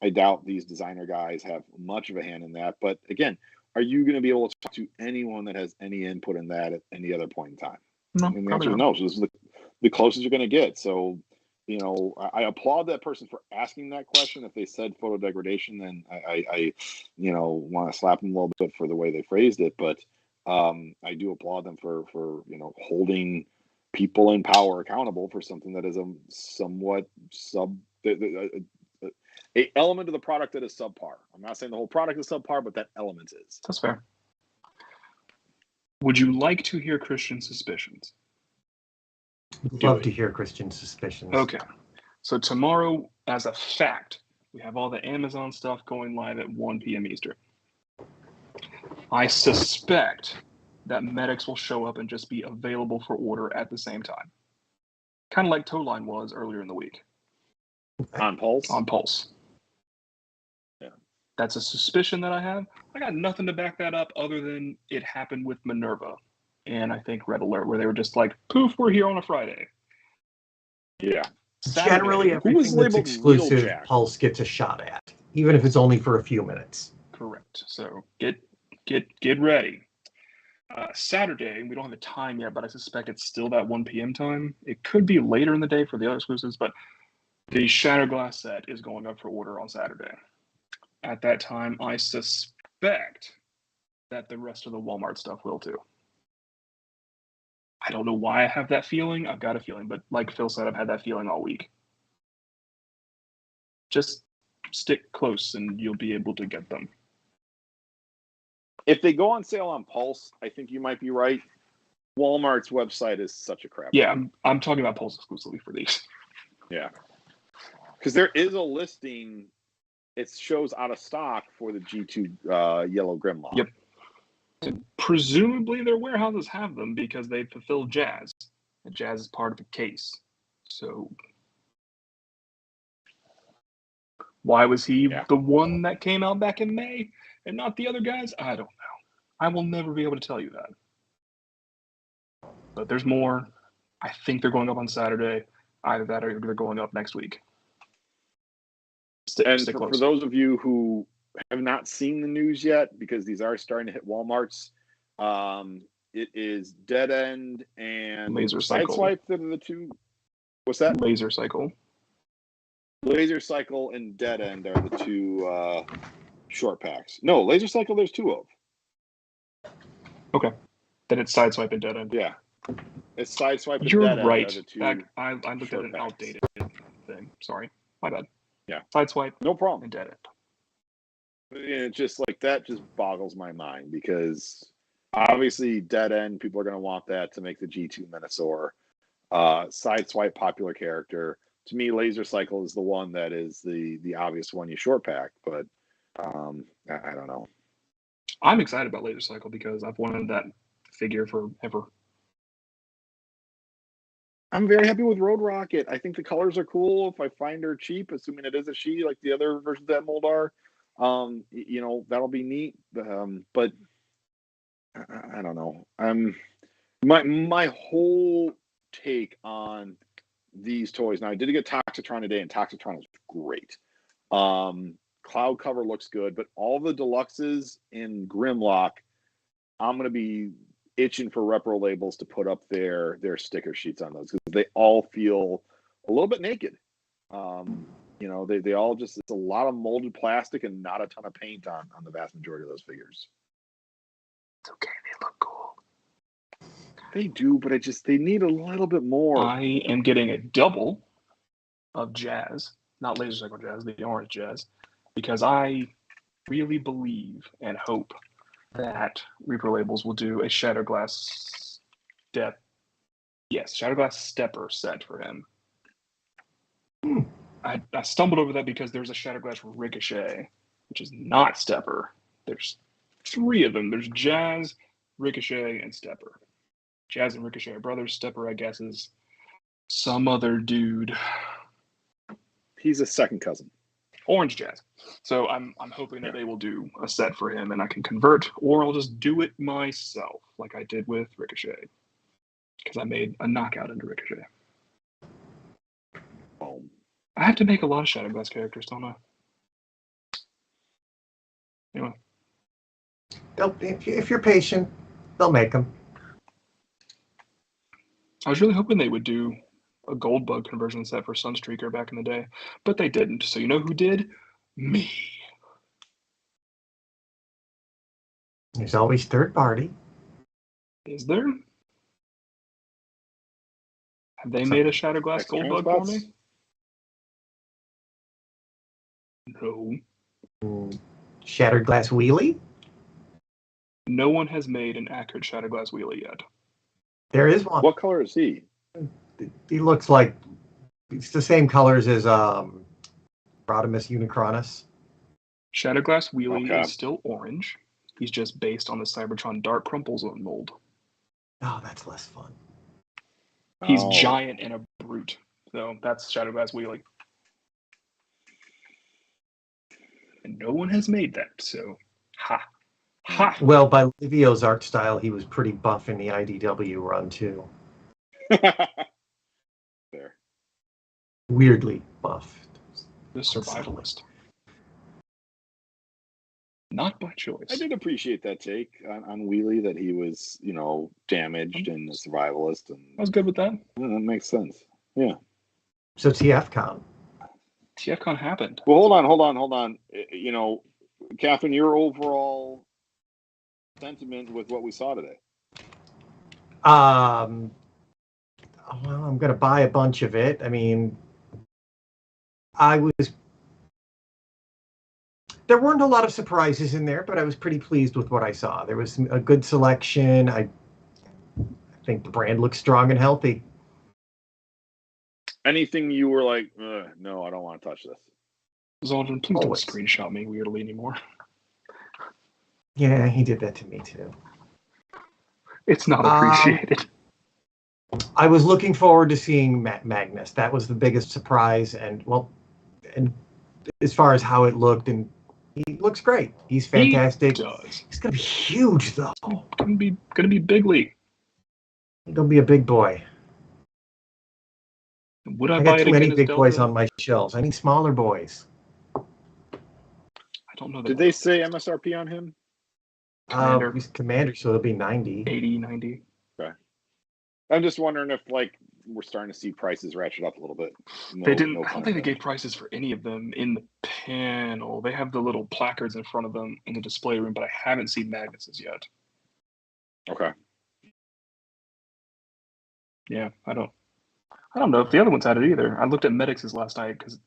I doubt these designer guys have much of a hand in that. But again, are you going to be able to talk to anyone that has any input in that at any other point in time? No, and the answer is no. So this is the closest you're going to get. So, you know, I applaud that person for asking that question. If they said photo degradation, then I you know, want to slap them a little bit for the way they phrased it. But I do applaud them for you know, holding people in power accountable for something that is a somewhat a element of the product that is subpar. I'm not saying the whole product is subpar, but that element is. That's fair. Would you like to hear Christian's suspicions? Love to hear Christian's suspicions. Okay. So tomorrow, as a fact, we have all the Amazon stuff going live at 1 p.m. Eastern. I suspect that medics will show up and just be available for order at the same time. Kind of like Toadline was earlier in the week. On Pulse? On Pulse. Yeah. That's a suspicion that I have. I got nothing to back that up other than it happened with Minerva. And I think Red Alert, where they were just like, poof, we're here on a Friday. Yeah. Saturday, Generally, everything that's exclusive, Pulse gets a shot at, even if it's only for a few minutes. Correct. So get ready. Saturday, we don't have a time yet, but I suspect it's still that 1 p.m. time. It could be later in the day for the other exclusives, but the Shattered Glass set is going up for order on Saturday. At that time, I suspect that the rest of the Walmart stuff will too. I don't know why I have that feeling. I've got a feeling, but like Phil said, I've had that feeling all week. Just stick close and you'll be able to get them. If they go on sale on Pulse, I think you might be right. Walmart's website is such a crap. Yeah, I'm talking about Pulse exclusively for these. Yeah. Because there is a listing, it shows out of stock for the G2 Yellow Grimlock. Yep. And presumably their warehouses have them because they fulfill Jazz. And Jazz is part of the case. So why was he the one that came out back in May and not the other guys? I don't know. I will never be able to tell you that. But there's more. I think they're going up on Saturday. Either that or they're going up next week. And for those of you who have not seen the news yet, because these are starting to hit Walmarts, it is Dead End and Laser Cycle. Sideswipe that are the two. What's that? Laser Cycle. Laser Cycle and Dead End are the two short packs. No, Laser Cycle there's two of. Okay. Then it's Sideswipe and Dead End. Yeah. It's Sideswipe and You're Dead End. right. Are the two I looked at an outdated thing. Sorry. My bad. Yeah. Sideswipe. No problem. And Dead End. It's just like that just boggles my mind because obviously Dead End, people are going to want that to make the G2 Minosaur. Sideswipe, popular character. To me, Laser Cycle is the one that is the obvious one you short pack, but I don't know. I'm excited about Laser Cycle because I've wanted that figure forever. I'm very happy with Road Rocket. I think the colors are cool. If I find her cheap, assuming it is a she, like the other versions of that mold are, you know, that'll be neat. But I don't know. My whole take on these toys. Now I did get Toxitron today, and Toxitron is great. Cloud cover looks good, but all the deluxes in Grimlock, I'm gonna be itching for repro labels to put up their sticker sheets on those because they all feel a little bit naked. You know, they all just, it's a lot of molded plastic and not a ton of paint on the vast majority of those figures. It's okay, they look cool. They do, but they need a little bit more. I am getting a double of Jazz, not Laser Cycle Jazz, the orange Jazz, because I really believe and hope that Reaper Labels will do a Shattered Glass Stepper set for him. I stumbled over that because there's a Shatterglass Ricochet, which is not Stepper. There's 3 of them. There's Jazz, Ricochet, and Stepper. Jazz and Ricochet are brothers. Stepper, I guess, is some other dude. He's a second cousin. Orange Jazz. So I'm hoping that they will do a set for him and I can convert, or I'll just do it myself like I did with Ricochet. Because I made a knockout into Ricochet. I have to make a lot of Shatterglass characters, don't I? Anyway. If you're patient, they'll make them. I was really hoping they would do a Gold Bug conversion set for Sunstreaker back in the day, but they didn't. So you know who did? Me. There's always third party. Is there? Have they made a Shatterglass Gold Bug for me? No. Shattered Glass Wheelie? No one has made an accurate Shatterglass Wheelie yet. There is one. What color is he? He looks like it's the same colors as Rodimus Unicronus. Shatterglass Wheelie is still orange. He's just based on the Cybertron Dark Crumple Zone mold. Oh, that's less fun. He's giant and a brute. So that's Shatterglass Wheelie. And no one has made that, so ha. Ha! Well, by Livio's art style, he was pretty buff in the IDW run, too. There. Weirdly buffed. The survivalist. Not by choice. I did appreciate that take on Wheelie, that he was, damaged and a survivalist. And I was good with that. Yeah, that makes sense. Yeah. So TFcon. TFcon happened. Well, hold on. Catherine, your overall sentiment with what we saw today? Well, I'm going to buy a bunch of it. I mean, there weren't a lot of surprises in there, but I was pretty pleased with what I saw. There was a good selection. I think the brand looks strong and healthy. Anything you were like, no, I don't want to touch this? Zaldrin, please don't screenshot me weirdly anymore. Yeah, he did that to me too. It's not appreciated. I was looking forward to seeing Magnus. That was the biggest surprise, and as far as how it looked, and he looks great. He's fantastic. He does. He's gonna be huge though. Gonna be big league. He's gonna be a big boy. Would I buy got it too many again big as boys Delta? on my shelves. I need smaller boys. I don't know. Did they say MSRP on him? Commander. He's Commander, so it'll be 90. 80, 90. Okay. I'm just wondering if we're starting to see prices ratchet up a little bit. They didn't. I don't think they gave prices for any of them in the panel. They have the little placards in front of them in the display room, but I haven't seen Magnus's yet. Okay. Yeah, I don't know if the other ones had it either. I looked at Medix's last night because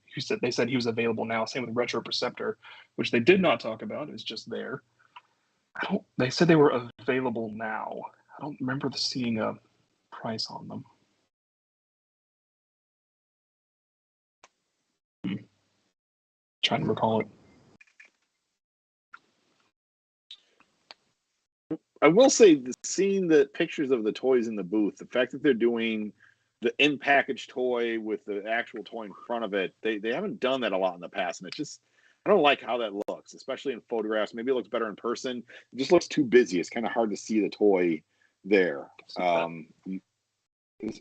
they said he was available now. Same with Retro Perceptor, which they did not talk about. It's just there. They said they were available now. I don't remember seeing a price on them. Trying to recall it. I will say, seeing the pictures of the toys in the booth, the fact that they're doing the in-package toy with the actual toy in front of it, they haven't done that a lot in the past, and I don't like how that looks, especially in photographs. Maybe it looks better in person. It just looks too busy. It's kind of hard to see the toy there,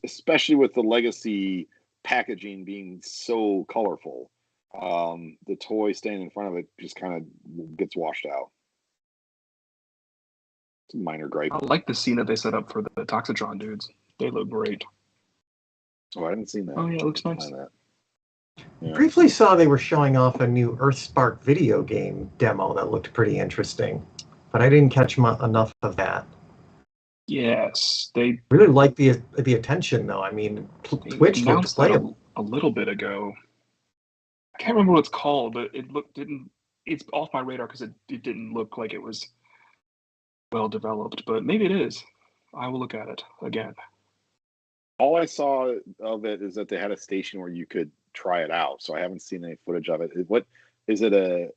especially with the Legacy packaging being so colorful. The toy staying in front of it just kind of gets washed out. It's a minor gripe. I like the scene that they set up for the Toxitron dudes. They look great. Oh, I haven't seen that. Oh yeah, it looks nice. Yeah. Briefly saw they were showing off a new Earthspark video game demo that looked pretty interesting, but I didn't catch enough of that. Yes, they really like the attention though. I mean, Twitch looked playable a little bit ago. I can't remember what it's called, but it's off my radar because it didn't look like it was well developed, but maybe it is. I will look at it again. All I saw of it is that they had a station where you could try it out, so I haven't seen any footage of it. What is it? A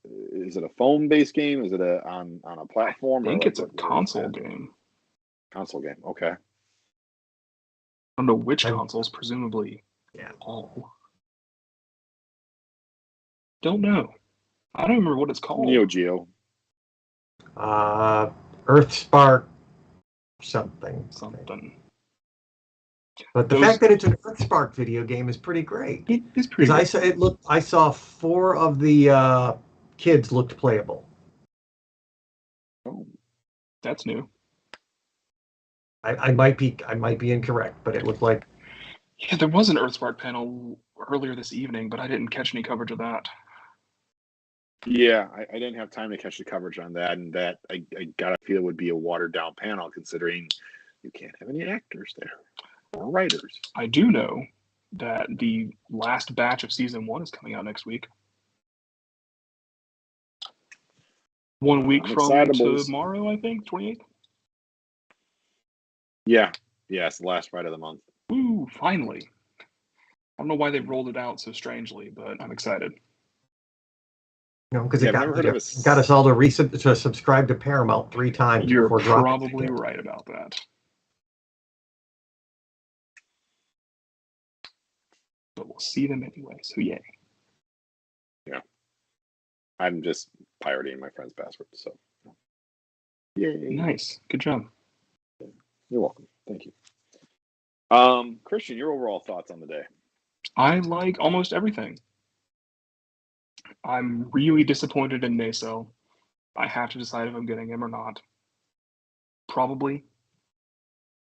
phone based game? Is it on a platform? I think it's a what console game. Console game. Okay. I don't know which consoles. Presumably, Yeah. all. Don't know. I don't remember what it's called. Neo Geo. Earthspark something. But the fact that it's an Earthspark video game is pretty great. It is pretty good. I saw 4 of the kids looked playable. Oh, that's new. I might be incorrect, but it looked like. Yeah, there was an Earthspark panel earlier this evening, but I didn't catch any coverage of that. Yeah, I didn't have time to catch the coverage on that, and that I gotta feel would be a watered down panel, considering you can't have any actors there or writers. I do know that the last batch of season 1 is coming out next week. 1 week from tomorrow, I think, 28th. Yeah, it's the last Friday of the month. Woo! Finally. I don't know why they rolled it out so strangely, but I'm excited. Because it got us all to subscribe to Paramount 3 times. You're before probably right about that. But we'll see them anyway, so yay. Yeah. I'm just pirating my friend's password, so. Yay. Nice. Good job. You're welcome. Thank you. Christian, your overall thoughts on the day? I like almost everything. I'm really disappointed in Naso. I have to decide if I'm getting him or not. Probably.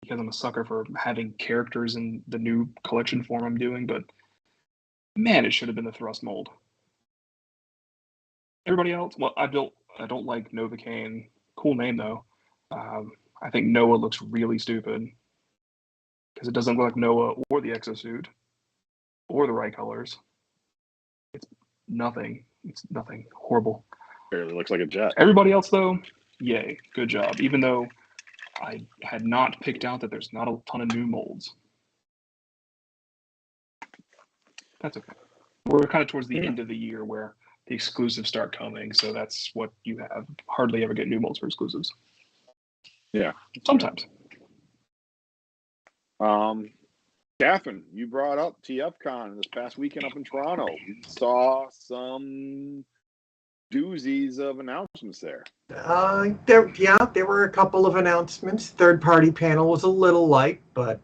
Because I'm a sucker for having characters in the new collection form I'm doing, but man, it should have been the Thrust mold. Everybody else? Well, I don't like Novocaine. Cool name though. I think Noah looks really stupid. Because it doesn't look like Noah or the exosuit. Or the right colors. It's nothing. Horrible. Barely looks like a jet. Everybody else, though, yay. Good job. Even though I had not picked out that there's not a ton of new molds. That's okay. We're kind of towards the end of the year where the exclusives start coming, so that's what you have. Hardly ever get new molds for exclusives. Yeah. Sometimes. Catherine, you brought up TFcon this past weekend up in Toronto. You saw some doozies of announcements there. There were a couple of announcements. Third-party panel was a little light, but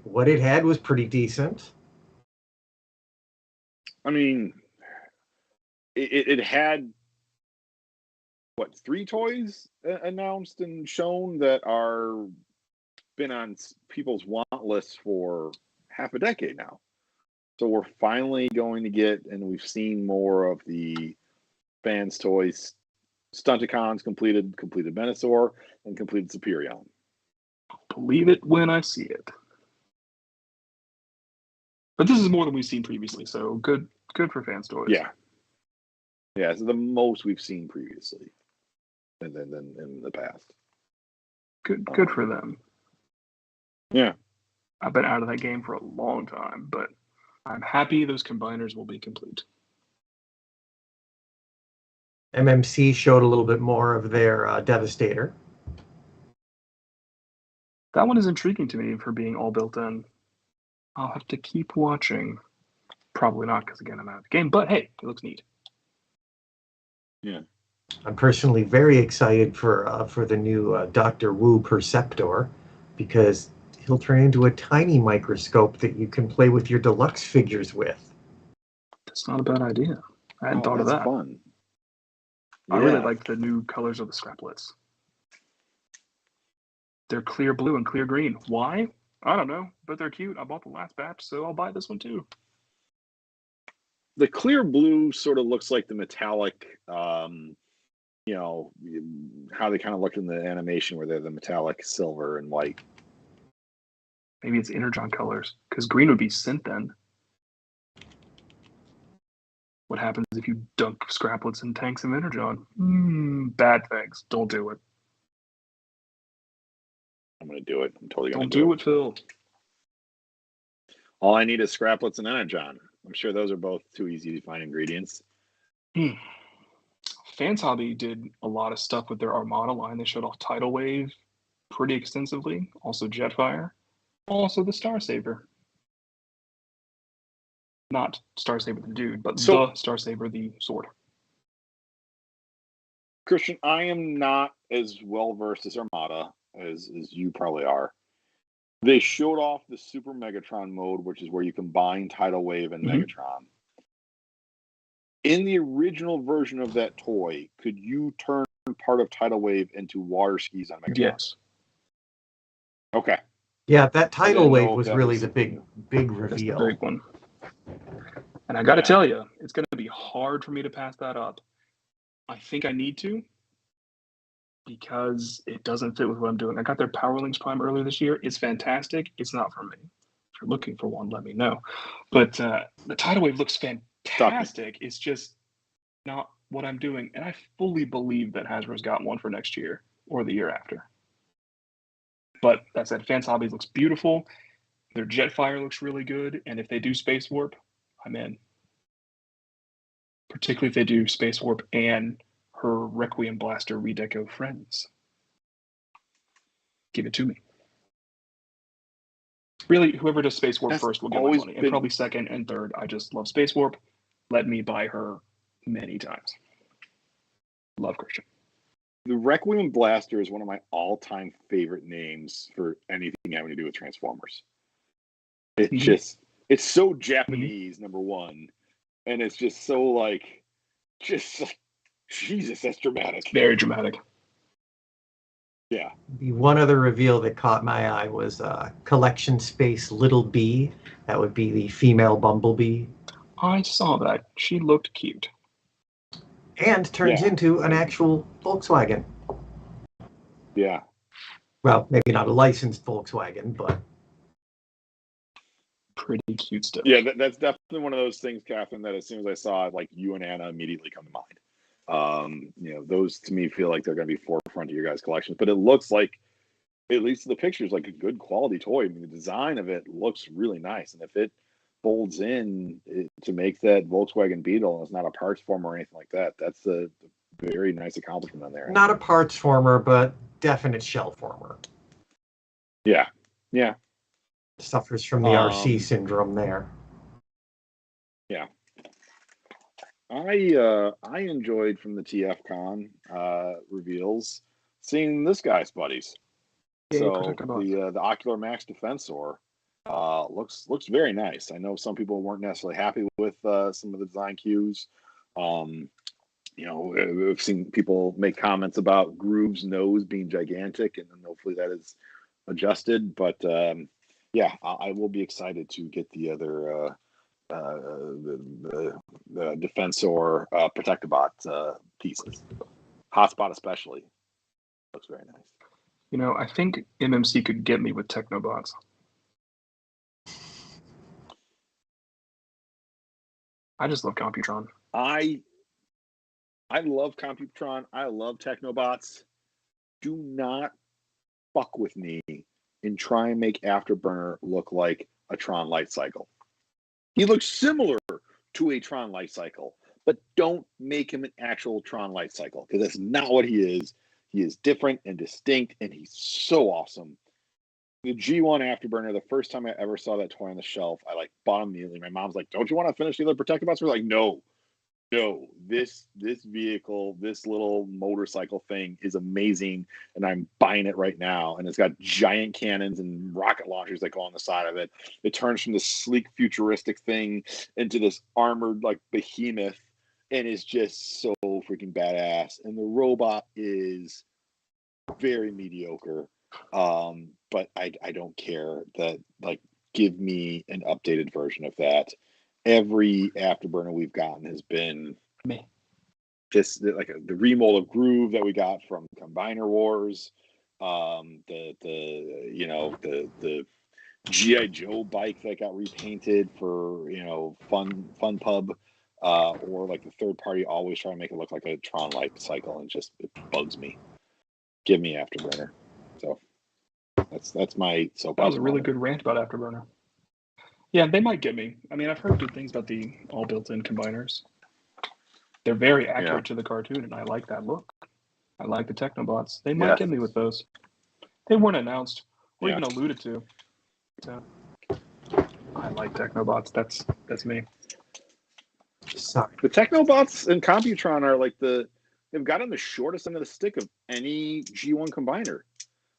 what it had was pretty decent. I mean, it had, 3 toys announced and shown that are been on people's want lists for half a decade now. So we're finally going to get, and we've seen more of the fans' toys. Stunticons completed Venusaur and completed Superion. Believe it when I see it. But this is more than we've seen previously, so good for fans' toys. Yeah, it's the most we've seen previously, than in the past. Good for them. Yeah. I've been out of that game for a long time, but I'm happy those combiners will be complete. MMC showed a little bit more of their Devastator. That one is intriguing to me for being all built in. I'll have to keep watching. Probably not, because again, I'm out of the game, but hey, it looks neat. Yeah. I'm personally very excited for the new Dr. Wu Perceptor, because he'll turn into a tiny microscope that you can play with your deluxe figures with. That's not a bad idea. I hadn't thought of that. Fun. I really like the new colors of the scraplets. They're clear blue and clear green. Why? I don't know, but they're cute. I bought the last batch, so I'll buy this one too. The clear blue sort of looks like the metallic, how they kind of looked in the animation where they're the metallic silver and white. Maybe it's Energon colors, because green would be synth then. What happens if you dunk scraplets in tanks of Energon? Bad things. Don't do it. I'm going to do it. I'm totally going Don't to do it, Phil. All I need is scraplets and energon. I'm sure those are both too easy to find ingredients. Fans Hobby did a lot of stuff with their Armada line. They showed off Tidal Wave pretty extensively, also Jetfire, also the Star Saber. Not Star Saber the dude, but the Star Saber the sword. Christian, I am not as well versed as Armada as you probably are. They showed off the Super Megatron mode, which is where you combine Tidal Wave and Megatron. In the original version of that toy, could you turn part of Tidal Wave into water skis on Megatron? Yes. Okay. Yeah, that Tidal Wave was really the big reveal. That's the big one. And I got to tell you, it's going to be hard for me to pass that up. I think I need to, because it doesn't fit with what I'm doing. I got their Power Links Prime earlier this year. It's fantastic. It's not for me. If you're looking for one, let me know. But the Tidal Wave looks fantastic. It's just not what I'm doing. And I fully believe that Hasbro's got one for next year or the year after. But that said, Fans Hobbies looks beautiful. Their Jetfire looks really good. And if they do Space Warp, I'm in. Particularly if they do Space Warp and her Requiem Blaster Redeco friends. Give it to me. Really, whoever does Space Warp first will get my money. And probably second and third. I just love Space Warp. Let me buy her many times. Love Christian. The Requiem Blaster is one of my all-time favorite names for anything having to do with Transformers. It's it's so Japanese, number one. And it's just so like, Jesus, that's dramatic. Very dramatic. Yeah. The one other reveal that caught my eye was Collection Space Little B. That would be the female Bumblebee. I saw that. She looked cute. And turns into an actual Volkswagen. Yeah. Well, maybe not a licensed Volkswagen, but pretty cute stuff. Yeah, that's definitely one of those things, Catherine, that as soon as I saw it, like you and Anna immediately come to mind. Those to me feel like they're going to be forefront of your guys' collections. But it looks like, at least the pictures, like a good quality toy. I mean, the design of it looks really nice. And if it folds in to make that Volkswagen Beetle and it's not a parts former or anything like that, that's a very nice accomplishment on there. Not a parts former, but definite shell former. Yeah. Yeah. Suffers from the RC syndrome there. Yeah. I enjoyed from the TFcon reveals seeing this guy's buddies. So the Ocular Max Defensor looks very nice. I know some people weren't necessarily happy with some of the design cues. We've seen people make comments about Groove's nose being gigantic, and then hopefully that is adjusted. But I will be excited to get the other the Defensor Protectobot pieces. Hotspot especially looks very nice. I think MMC could get me with Technobots. I just love Computron. I love Computron. I love Technobots. Do not fuck with me and try and make Afterburner look like a Tron Light Cycle. He looks similar to a Tron Light Cycle, but don't make him an actual Tron Light Cycle, because that's not what he is. He is different and distinct, and he's so awesome. The G1 Afterburner, the first time I ever saw that toy on the shelf, I bought him immediately. My mom's like, "Don't you want to finish the other Protectobots?" We're like, "No. This vehicle, this little motorcycle thing is amazing, and I'm buying it right now." And it's got giant cannons and rocket launchers that go on the side of it. It turns from this sleek, futuristic thing into this armored behemoth, and is just so freaking badass. And the robot is very mediocre. But I don't care. That give me an updated version of that. Every Afterburner we've gotten has been just the remold of Groove that we got from Combiner Wars, the GI Joe bike that got repainted for Fun Pub, or the third party always try to make it look like a Tron Light Cycle, and it bugs me. Give me Afterburner. So that's my soapbox. That was a really good rant about Afterburner. Yeah, they might get me. I mean, I've heard good things about the all built-in combiners. They're very accurate to the cartoon, and I like that look. I like the Technobots. They might get me with those. They weren't announced or even alluded to. So, I like Technobots. That's me. Sorry. The Technobots and Computron are like they've gotten the shortest end of the stick of any G1 combiner.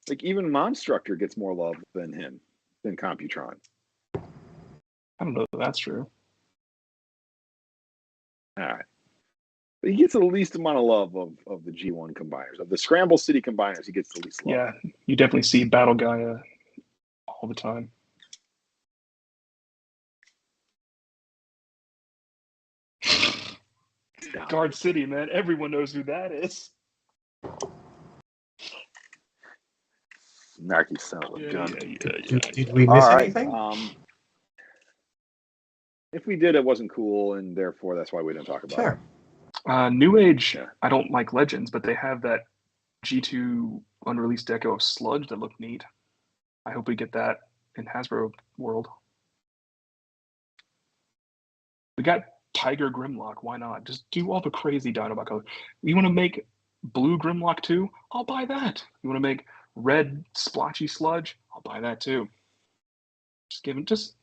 Like even Monstructor gets more love than Computron. I don't know if that's true. All right. But he gets the least amount of love of the G1 combiners. Of the Scramble City combiners, he gets the least love. Yeah, you definitely see Battle Gaia all the time. Guard City, man. Everyone knows who that is. Narky son of a gun. Did we miss anything? If we did, it wasn't cool, and therefore that's why we didn't talk about it. New Age, I don't like Legends, but they have that G2 unreleased deco of Sludge that looked neat. I hope we get that in Hasbro World. We got Tiger Grimlock. Why not? Just do all the crazy Dinobot colors. You want to make blue Grimlock too? I'll buy that. You want to make red splotchy Sludge? I'll buy that too. Just give it. Just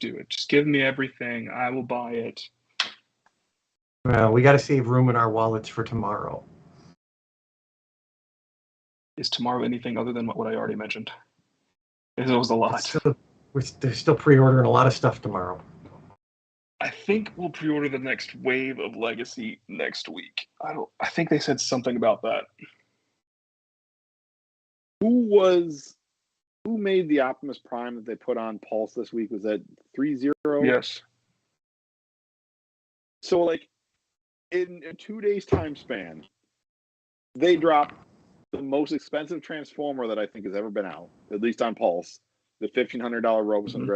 do it. Just give me everything. I will buy it. Well, we got to save room in our wallets for tomorrow. Is tomorrow anything other than what I already mentioned? It was a lot. They're still pre-ordering a lot of stuff tomorrow. I think we'll pre-order the next wave of Legacy next week. I think they said something about that. Who made the Optimus Prime that they put on Pulse this week? Was that 3-0? Yes. So, like, in a 2 days time span, they dropped the most expensive Transformer that I think has ever been out, at least on Pulse, the $1,500 Robeson